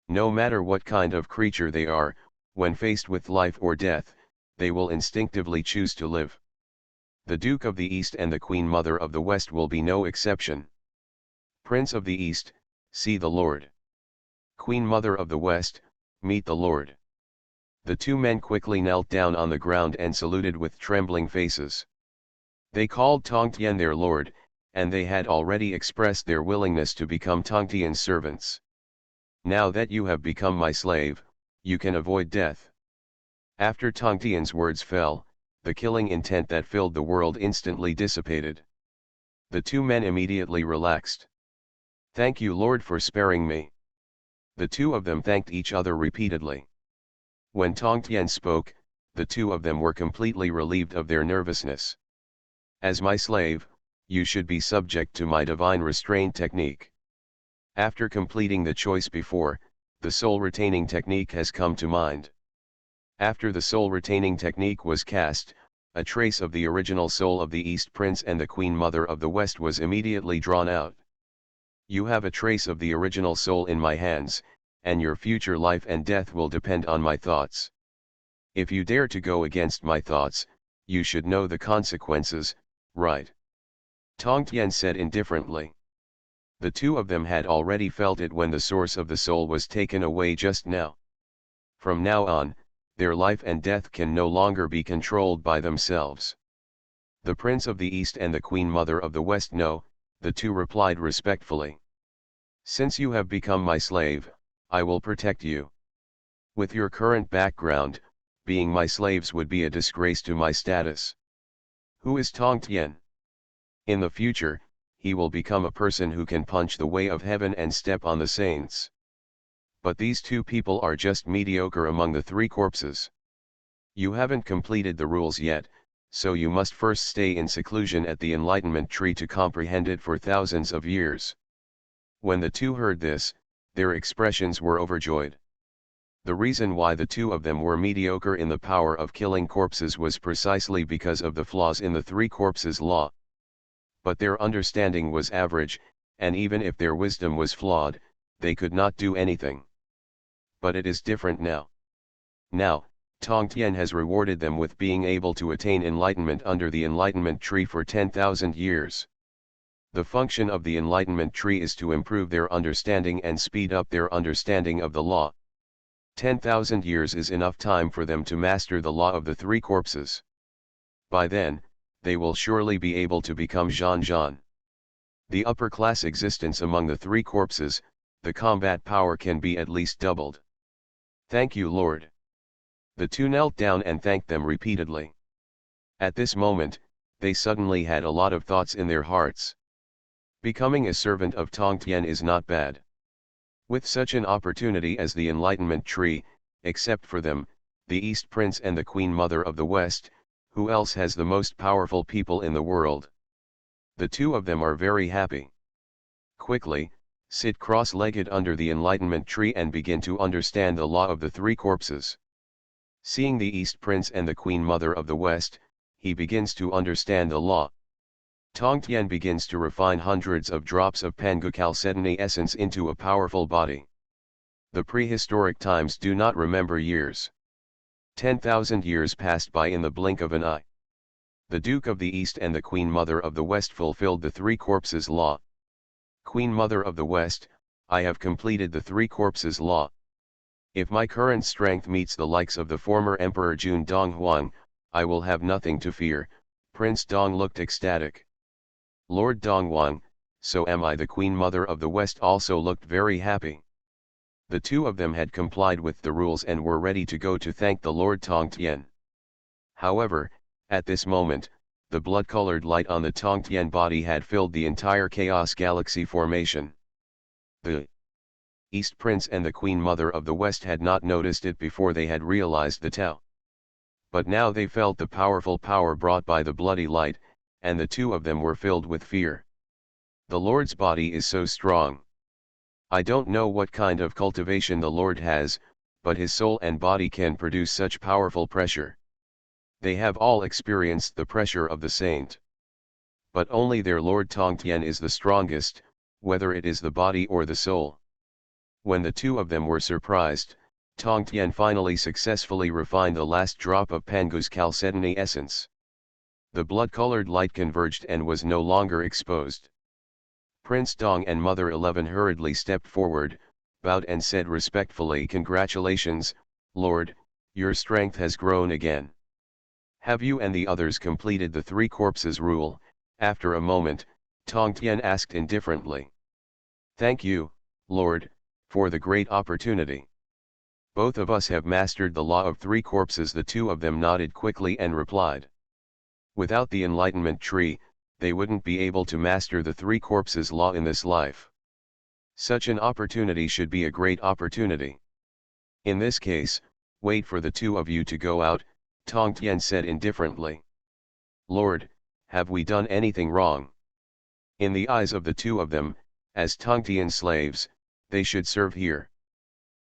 No matter what kind of creature they are, when faced with life or death, they will instinctively choose to live. The Duke of the East and the Queen Mother of the West will be no exception. Prince of the East, see the Lord. Queen Mother of the West, meet the Lord. The 2 men quickly knelt down on the ground and saluted with trembling faces. They called Tongtian their lord, and they had already expressed their willingness to become Tongtian's servants. Now that you have become my slave, you can avoid death. After Tong Tian's words fell, the killing intent that filled the world instantly dissipated. The two men immediately relaxed. "Thank you, Lord, for sparing me." The two of them thanked each other repeatedly. When Tong Tian spoke, the two of them were completely relieved of their nervousness. "As my slave, you should be subject to my divine restraint technique. After completing the choice before, the soul retaining technique has come to mind." After the soul retaining technique was cast, a trace of the original soul of the East Prince and the Queen Mother of the West was immediately drawn out. "You have a trace of the original soul in my hands, and your future life and death will depend on my thoughts. If you dare to go against my thoughts, you should know the consequences, right?" Tong Tian said indifferently. The two of them had already felt it when the source of the soul was taken away just now. From now on, their life and death can no longer be controlled by themselves. "The Prince of the East and the Queen Mother of the West know," the two replied respectfully. "Since you have become my slave, I will protect you. With your current background, being my slaves would be a disgrace to my status." Who is Tong Tian? In the future, he will become a person who can punch the way of heaven and step on the saints. But these two people are just mediocre among the three corpses. You haven't completed the rules yet, so you must first stay in seclusion at the enlightenment tree to comprehend it for thousands of years. When the two heard this, their expressions were overjoyed. The reason why the two of them were mediocre in the power of killing corpses was precisely because of the flaws in the three corpses law. But their understanding was average, and even if their wisdom was flawed, they could not do anything. But it is different now. Now, Tong Tian has rewarded them with being able to attain enlightenment under the enlightenment tree for 10,000 years. The function of the enlightenment tree is to improve their understanding and speed up their understanding of the law. 10,000 years is enough time for them to master the law of the three corpses. By then, they will surely be able to become Zhan. The upper class existence among the three corpses, the combat power can be at least doubled. "Thank you, Lord." The two knelt down and thanked them repeatedly. At this moment, they suddenly had a lot of thoughts in their hearts. Becoming a servant of Tong Tian is not bad. With such an opportunity as the enlightenment tree, except for them, the East Prince and the Queen Mother of the West, who else has the most powerful people in the world? The two of them are very happy. Quickly, sit cross-legged under the enlightenment tree and begin to understand the law of the three corpses. Seeing the East Prince and the Queen Mother of the West, he begins to understand the law. Tong Tian begins to refine hundreds of drops of Pangu Chalcedony essence into a powerful body. The prehistoric times do not remember years. 10,000 years passed by in the blink of an eye. The Duke of the East and the Queen Mother of the West fulfilled the three corpses law. "Queen Mother of the West, I have completed the three corpses law. If my current strength meets the likes of the former Emperor Jun Donghuang, I will have nothing to fear." Prince Dong looked ecstatic. Lord Donghuang, so am I. The Queen Mother of the West also looked very happy. The two of them had complied with the rules and were ready to go to thank the Lord Tong Tian. However, at this moment, the blood-colored light on the Tong Tian body had filled the entire Chaos Galaxy formation. The East Prince and the Queen Mother of the West had not noticed it before they had realized the Tao. But now they felt the powerful power brought by the bloody light, and the two of them were filled with fear. The Lord's body is so strong. I don't know what kind of cultivation the Lord has, but his soul and body can produce such powerful pressure. They have all experienced the pressure of the saint. But only their Lord Tong Tian is the strongest, whether it is the body or the soul. When the two of them were surprised, Tong Tian finally successfully refined the last drop of Pangu's Chalcedony essence. The blood-colored light converged and was no longer exposed. Prince Dong and Mother 11 hurriedly stepped forward, bowed and said respectfully, "Congratulations, Lord, your strength has grown again. Have you and the others completed the three corpses rule?" After a moment, Tong Tian asked indifferently. "Thank you, Lord, for the great opportunity. Both of us have mastered the law of three corpses. The two of them nodded quickly and replied. Without the enlightenment tree, they wouldn't be able to master the three corpses law in this life. Such an opportunity should be a great opportunity. In this case, wait for the two of you to go out, Tong Tien said indifferently. Lord, have we done anything wrong? In the eyes of the two of them, as Tong Tien's slaves, they should serve here.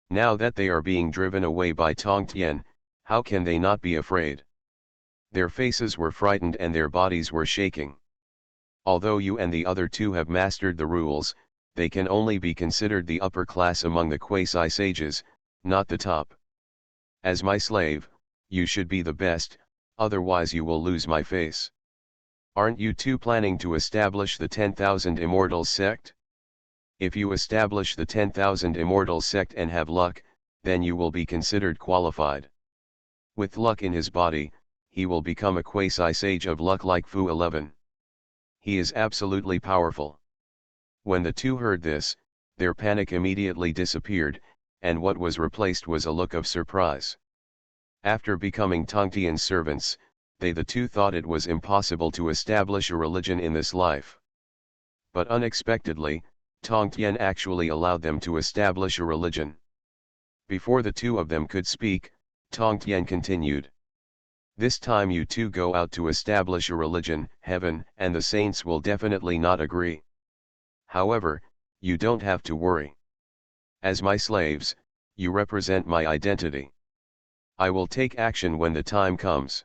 Now that they are being driven away by Tong Tien, how can they not be afraid? Their faces were frightened and their bodies were shaking. Although you and the other two have mastered the rules, they can only be considered the upper class among the quasi-sages, not the top. As my slave, you should be the best, otherwise you will lose my face. Aren't you two planning to establish the 10,000 Immortals sect? If you establish the 10,000 Immortals sect and have luck, then you will be considered qualified. With luck in his body, he will become a quasi-sage of luck like Fu 11. He is absolutely powerful. When the two heard this, their panic immediately disappeared, and what was replaced was a look of surprise. After becoming Tong Tien's servants, the two thought it was impossible to establish a religion in this life. But unexpectedly, Tong Tien actually allowed them to establish a religion. Before the two of them could speak, Tong Tien continued. This time you two go out to establish a religion, heaven and the saints will definitely not agree. However, you don't have to worry. As my slaves, you represent my identity. I will take action when the time comes.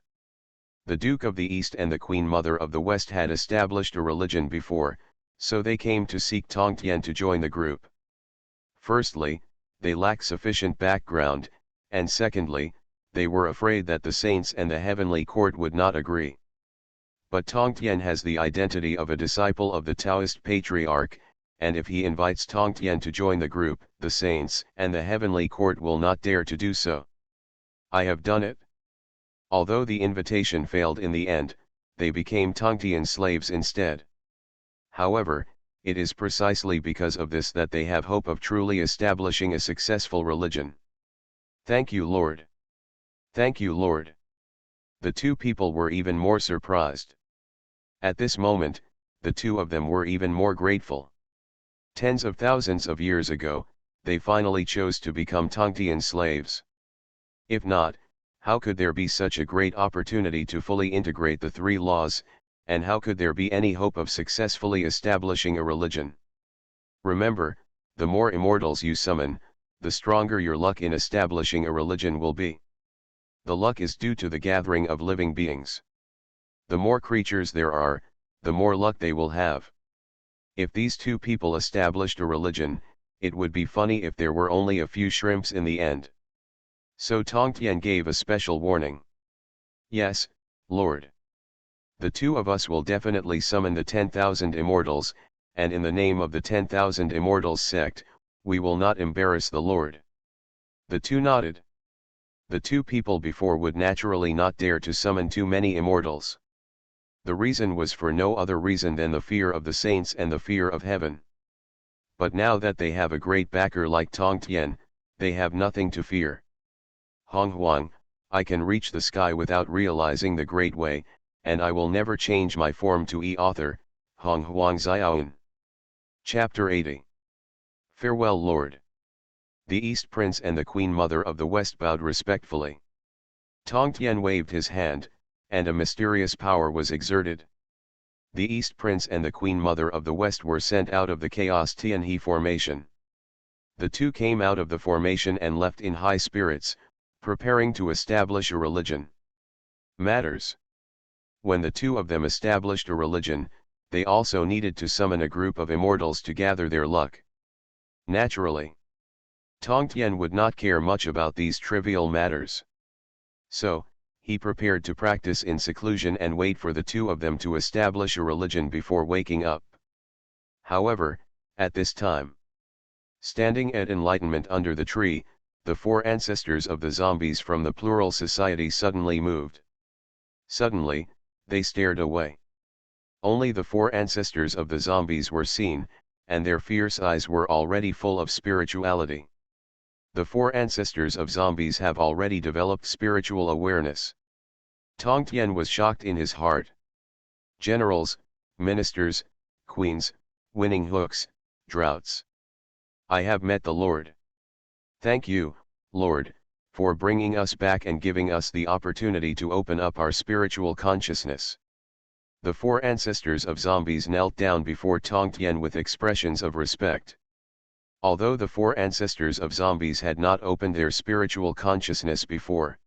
The Duke of the East and the Queen Mother of the West had established a religion before, so they came to seek Tong Tien to join the group. Firstly, they lacked sufficient background, and secondly, they were afraid that the saints and the heavenly court would not agree. But Tong Tien has the identity of a disciple of the Taoist patriarch, and if he invites Tong Tien to join the group, the saints and the heavenly court will not dare to do so. I have done it. Although the invitation failed in the end, they became Tong Tien's slaves instead. However, it is precisely because of this that they have hope of truly establishing a successful religion. Thank you, Lord. Thank you, Lord. The two people were even more surprised. At this moment, the two of them were even more grateful. Tens of thousands of years ago, they finally chose to become Tong Tien's slaves. If not, how could there be such a great opportunity to fully integrate the three laws, and how could there be any hope of successfully establishing a religion? Remember, the more immortals you summon, the stronger your luck in establishing a religion will be. The luck is due to the gathering of living beings. The more creatures there are, the more luck they will have. If these two people established a religion, it would be funny if there were only a few shrimps in the end. So Tong Tien gave a special warning. Yes, Lord. The two of us will definitely summon the 10,000 immortals, and in the name of the 10,000 immortals sect, we will not embarrass the Lord. The two nodded. The two people before would naturally not dare to summon too many immortals. The reason was for no other reason than the fear of the saints and the fear of heaven. But now that they have a great backer like Tong Tien, they have nothing to fear. Honghuang, I can reach the sky without realizing the great way, and I will never change my form to author, Honghuang Xiaoan. Chapter 80. Farewell, Lord. The East Prince and the Queen Mother of the West bowed respectfully. Tong Tien waved his hand, and a mysterious power was exerted. The East Prince and the Queen Mother of the West were sent out of the Chaos Tianhe formation. The two came out of the formation and left in high spirits, preparing to establish a religion. Matters. When the two of them established a religion, they also needed to summon a group of immortals to gather their luck. Naturally, Tong Tien would not care much about these trivial matters. So, he prepared to practice in seclusion and wait for the two of them to establish a religion before waking up. However, at this time, standing at enlightenment under the tree, the four ancestors of the zombies from the plural society suddenly moved. Suddenly, they stared away. Only the four ancestors of the zombies were seen, and their fierce eyes were already full of spirituality. The four ancestors of zombies have already developed spiritual awareness. Tong Tien was shocked in his heart. Generals, ministers, queens, winning hooks, droughts. I have met the Lord. Thank you, Lord, for bringing us back and giving us the opportunity to open up our spiritual consciousness. The four ancestors of zombies knelt down before Tong Tien with expressions of respect. Although the four ancestors of zombies had not opened their spiritual consciousness before,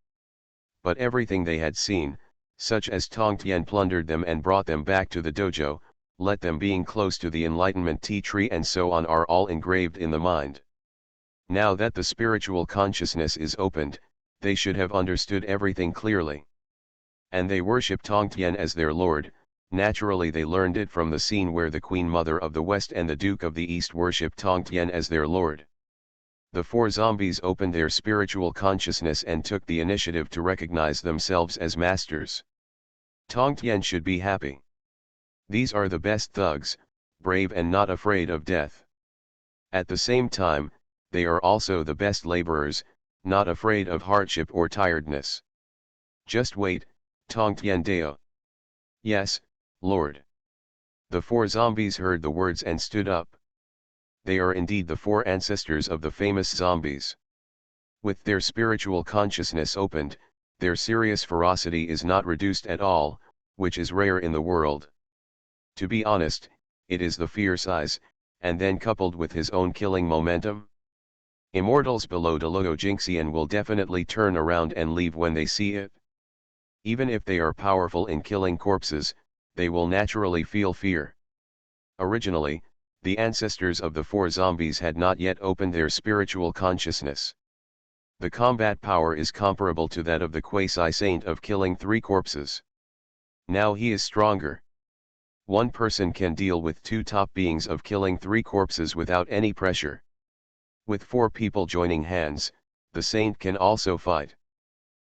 but everything they had seen, such as Tong Tien plundered them and brought them back to the dojo, let them being close to the enlightenment tea tree and so on, are all engraved in the mind. Now that the spiritual consciousness is opened, they should have understood everything clearly. And they worship Tong Tien as their lord. Naturally they learned it from the scene where the Queen Mother of the West and the Duke of the East worship Tong Tien as their lord. The four zombies opened their spiritual consciousness and took the initiative to recognize themselves as masters. Tong Tien should be happy. These are the best thugs, brave and not afraid of death. At the same time, they are also the best laborers, not afraid of hardship or tiredness. Just wait, Tong Tien Deo. Yes, Lord. The four zombies heard the words and stood up. They are indeed the four ancestors of the famous zombies. With their spiritual consciousness opened, their serious ferocity is not reduced at all, which is rare in the world. To be honest, it is the fierce eyes, and then coupled with his own killing momentum. Immortals below Deluo Jingxian will definitely turn around and leave when they see it. Even if they are powerful in killing corpses, they will naturally feel fear. Originally, the ancestors of the four zombies had not yet opened their spiritual consciousness. The combat power is comparable to that of the quasi-saint of killing 3 corpses. Now he is stronger. One person can deal with 2 top beings of killing 3 corpses without any pressure. With 4 people joining hands, the saint can also fight.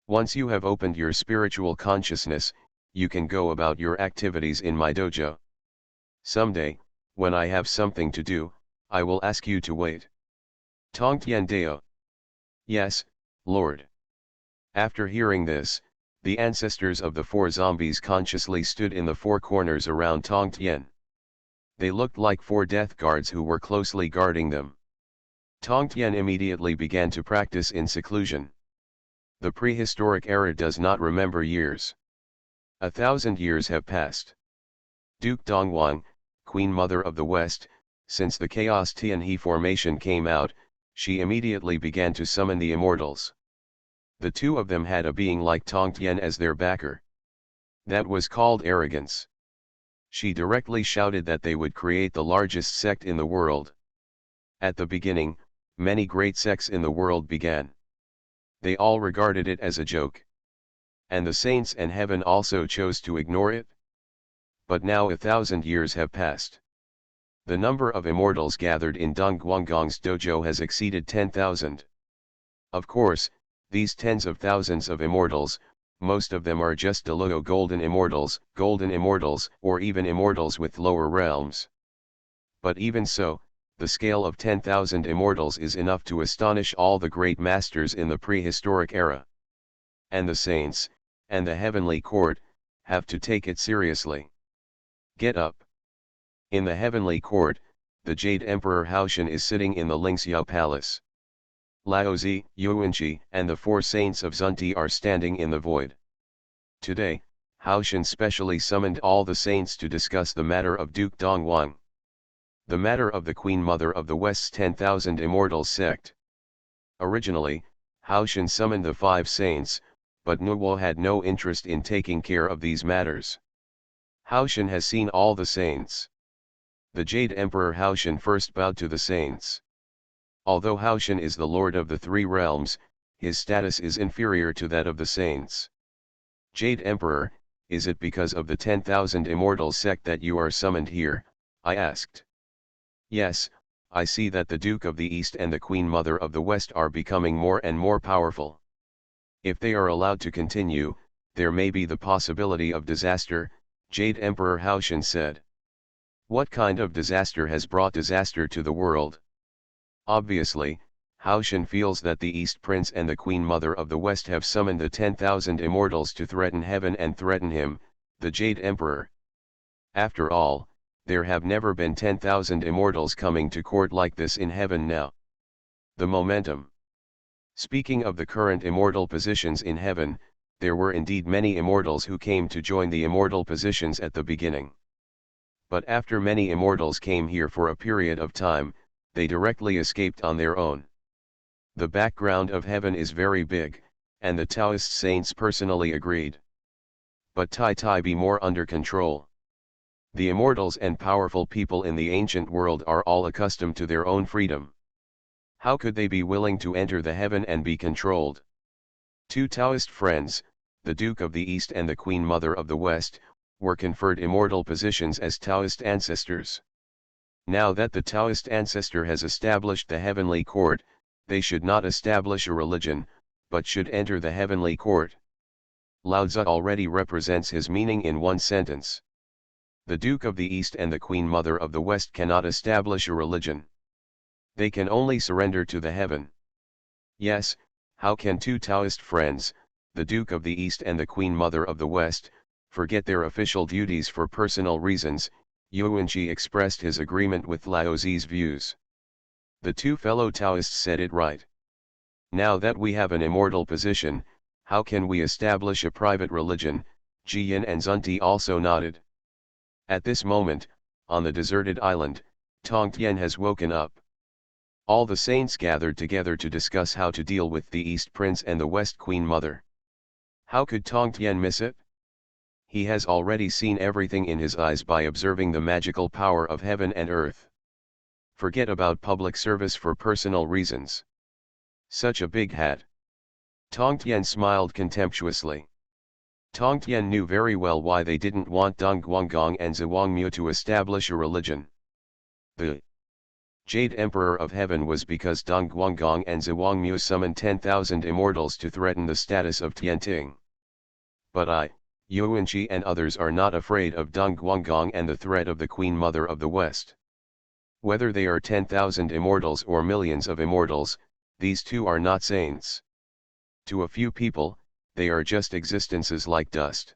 Once you have opened your spiritual consciousness, you can go about your activities in my dojo. Someday, when I have something to do, I will ask you to wait. Tong Tien Deo. Yes, Lord. After hearing this, the ancestors of the 4 zombies consciously stood in the 4 corners around Tong Tien. They looked like 4 death guards who were closely guarding them. Tong Tien immediately began to practice in seclusion. The prehistoric era does not remember years. 1,000 years have passed. Duke Donghuang, Queen Mother of the West, since the Chaos Tianhe formation came out, she immediately began to summon the immortals. The 2 of them had a being like Tong Tien as their backer. That was called arrogance. She directly shouted that they would create the largest sect in the world. At the beginning, many great sects in the world began. They all regarded it as a joke. And the saints and heaven also chose to ignore it. But now 1,000 years have passed. The number of immortals gathered in Dong Guanggong's dojo has exceeded 10,000. Of course, these tens of thousands of immortals, most of them are just Deluo golden immortals, or even immortals with lower realms. But even so, the scale of 10,000 immortals is enough to astonish all the great masters in the prehistoric era. And the saints, and the heavenly court, have to take it seriously. Get up. In the heavenly court, the Jade Emperor Haoshan is sitting in the Lingxiao Palace. Laozi, Yuanqi, and the 4 saints of Zunti are standing in the void. Today, Haoshan specially summoned all the saints to discuss the matter of Duke Donghuang. The matter of the Queen Mother of the West's 10,000 Immortals sect. Originally, Haoshan summoned the 5 saints, but Nuo had no interest in taking care of these matters. Haoshan has seen all the saints. The Jade Emperor Haoshan first bowed to the saints. Although Haoshan is the lord of the 3 realms, his status is inferior to that of the saints. Jade Emperor, is it because of the 10,000 Immortals sect that you are summoned here? I asked. Yes, I see that the Duke of the East and the Queen Mother of the West are becoming more and more powerful. If they are allowed to continue, there may be the possibility of disaster, Jade Emperor Haoshan said. What kind of disaster has brought disaster to the world? Obviously, Haoshan feels that the East Prince and the Queen Mother of the West have summoned the 10,000 immortals to threaten heaven and threaten him, the Jade Emperor. After all, there have never been 10,000 immortals coming to court like this in heaven now. The momentum. Speaking of the current immortal positions in heaven, there were indeed many immortals who came to join the immortal positions at the beginning. But after many immortals came here for a period of time, they directly escaped on their own. The background of heaven is very big, and the Taoist saints personally agreed. But Tai be more under control. The immortals and powerful people in the ancient world are all accustomed to their own freedom. How could they be willing to enter the heaven and be controlled? Two Taoist friends, the Duke of the East and the Queen Mother of the West, were conferred immortal positions as Taoist ancestors. Now that the Taoist ancestor has established the heavenly court, they should not establish a religion, but should enter the heavenly court. Lao Tzu already represents his meaning in one sentence. The Duke of the East and the Queen Mother of the West cannot establish a religion. They can only surrender to the heaven. Yes, how can two Taoist friends, the Duke of the East and the Queen Mother of the West, forget their official duties for personal reasons? Yuanqi expressed his agreement with Lao Tzu's views. The two fellow Taoists said it right. Now that we have an immortal position, how can we establish a private religion? Jiyan and Zunti also nodded. At this moment, on the deserted island, Tongtian has woken up. All the saints gathered together to discuss how to deal with the East Prince and the West Queen Mother. How could Tongtian miss it? He has already seen everything in his eyes by observing the magical power of heaven and earth. Forget about public service for personal reasons. Such a big hat. Tongtian smiled contemptuously. Tongtian knew very well why they didn't want Dongguanggang and Zhuangmu to establish a religion. The Jade Emperor of Heaven was because Dongguanggang and Zhuangmu summoned 10,000 immortals to threaten the status of Tianting. But I, Yuanqi and others are not afraid of Dongguanggang and the threat of the Queen Mother of the West. Whether they are 10,000 immortals or millions of immortals, these two are not saints. To a few people, they are just existences like dust.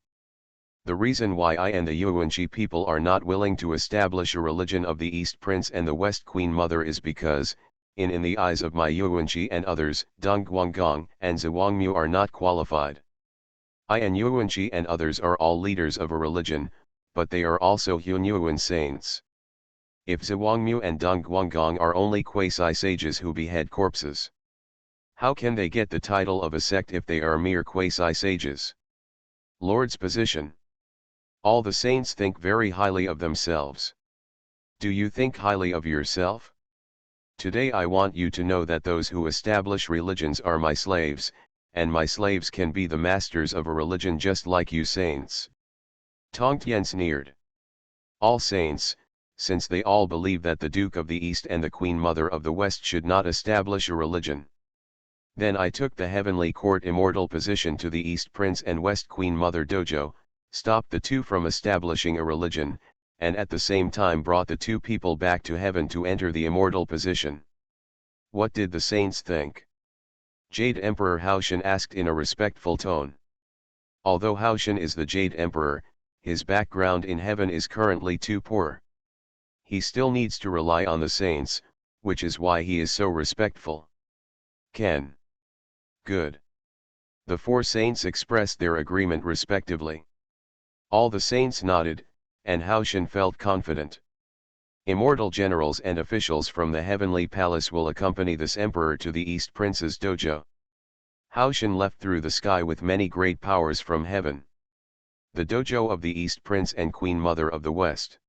The reason why I and the Yuanqi people are not willing to establish a religion of the East Prince and the West Queen Mother is because, in the eyes of my Yuanqi and others, Dongguanggang and Zhuangmu are not qualified. I and Yuanqi and others are all leaders of a religion, but they are also Hunyuan saints. If Zhuangmu and Dongguanggang are only quasi-sages who behead corpses, how can they get the title of a sect if they are mere quasi-sages? Lord's position. All the saints think very highly of themselves. Do you think highly of yourself? Today I want you to know that those who establish religions are my slaves, and my slaves can be the masters of a religion just like you saints. Tongtian sneered. All saints, since they all believe that the Duke of the East and the Queen Mother of the West should not establish a religion. Then I took the heavenly court immortal position to the East Prince and West Queen Mother Dojo, stopped the two from establishing a religion, and at the same time brought the two people back to heaven to enter the immortal position. What did the saints think? Jade Emperor Haoshan asked in a respectful tone. Although Haoshan is the Jade Emperor, his background in heaven is currently too poor. He still needs to rely on the saints, which is why he is so respectful. Ken. Good. The four saints expressed their agreement respectively. All the saints nodded, and Haoshan felt confident. Immortal generals and officials from the heavenly palace will accompany this emperor to the East Prince's dojo. Haoshan left through the sky with many great powers from heaven. The dojo of the East Prince and Queen Mother of the West.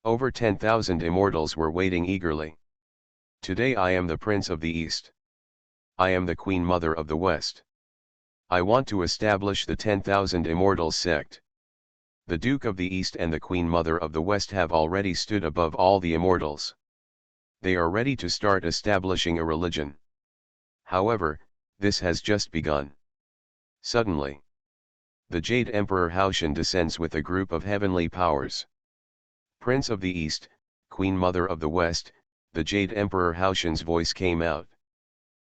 Over 10,000 immortals were waiting eagerly. Today I am the Prince of the East. I am the Queen Mother of the West. I want to establish the 10,000 immortals sect. The Duke of the East and the Queen Mother of the West have already stood above all the immortals. They are ready to start establishing a religion. However, this has just begun. Suddenly, the Jade Emperor Haoshan descends with a group of heavenly powers. Prince of the East, Queen Mother of the West, the Jade Emperor Haoshan's voice came out.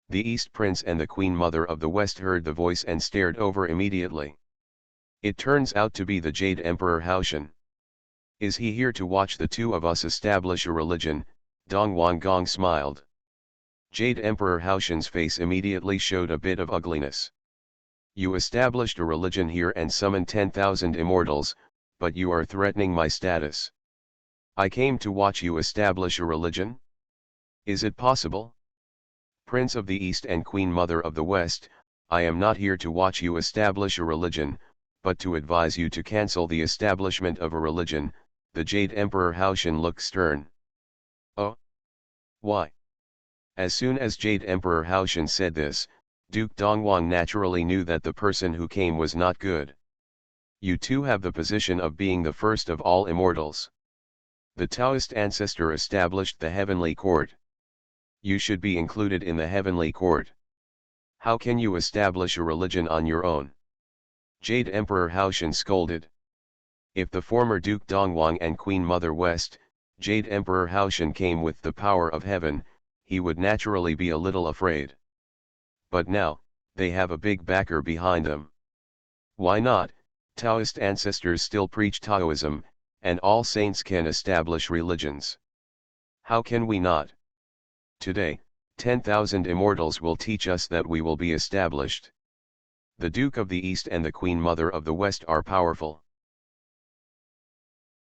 The East Prince and the Queen Mother of the West heard the voice and stared over immediately. It turns out to be the Jade Emperor Haoshan. Is he here to watch the two of us establish a religion? Dong Wanggong smiled. Jade Emperor Haoshan's face immediately showed a bit of ugliness. You established a religion here and summoned 10,000 immortals, but you are threatening my status. I came to watch you establish a religion? Is it possible? Prince of the East and Queen Mother of the West, I am not here to watch you establish a religion, but to advise you to cancel the establishment of a religion. The Jade Emperor Haoshan looked stern. Oh? Why? As soon as Jade Emperor Haoshan said this, Duke Dongwang naturally knew that the person who came was not good. You too have the position of being the first of all immortals. The Taoist ancestor established the heavenly court. You should be included in the heavenly court. How can you establish a religion on your own? Jade Emperor Haoshan scolded. If the former Duke Dongwang and Queen Mother West, Jade Emperor Haoshan came with the power of heaven, he would naturally be a little afraid. But now, they have a big backer behind them. Why not? Taoist ancestors still preach Taoism, and all saints can establish religions. How can we not? Today, 10,000 immortals will teach us that we will be established. The Duke of the East and the Queen Mother of the West are powerful.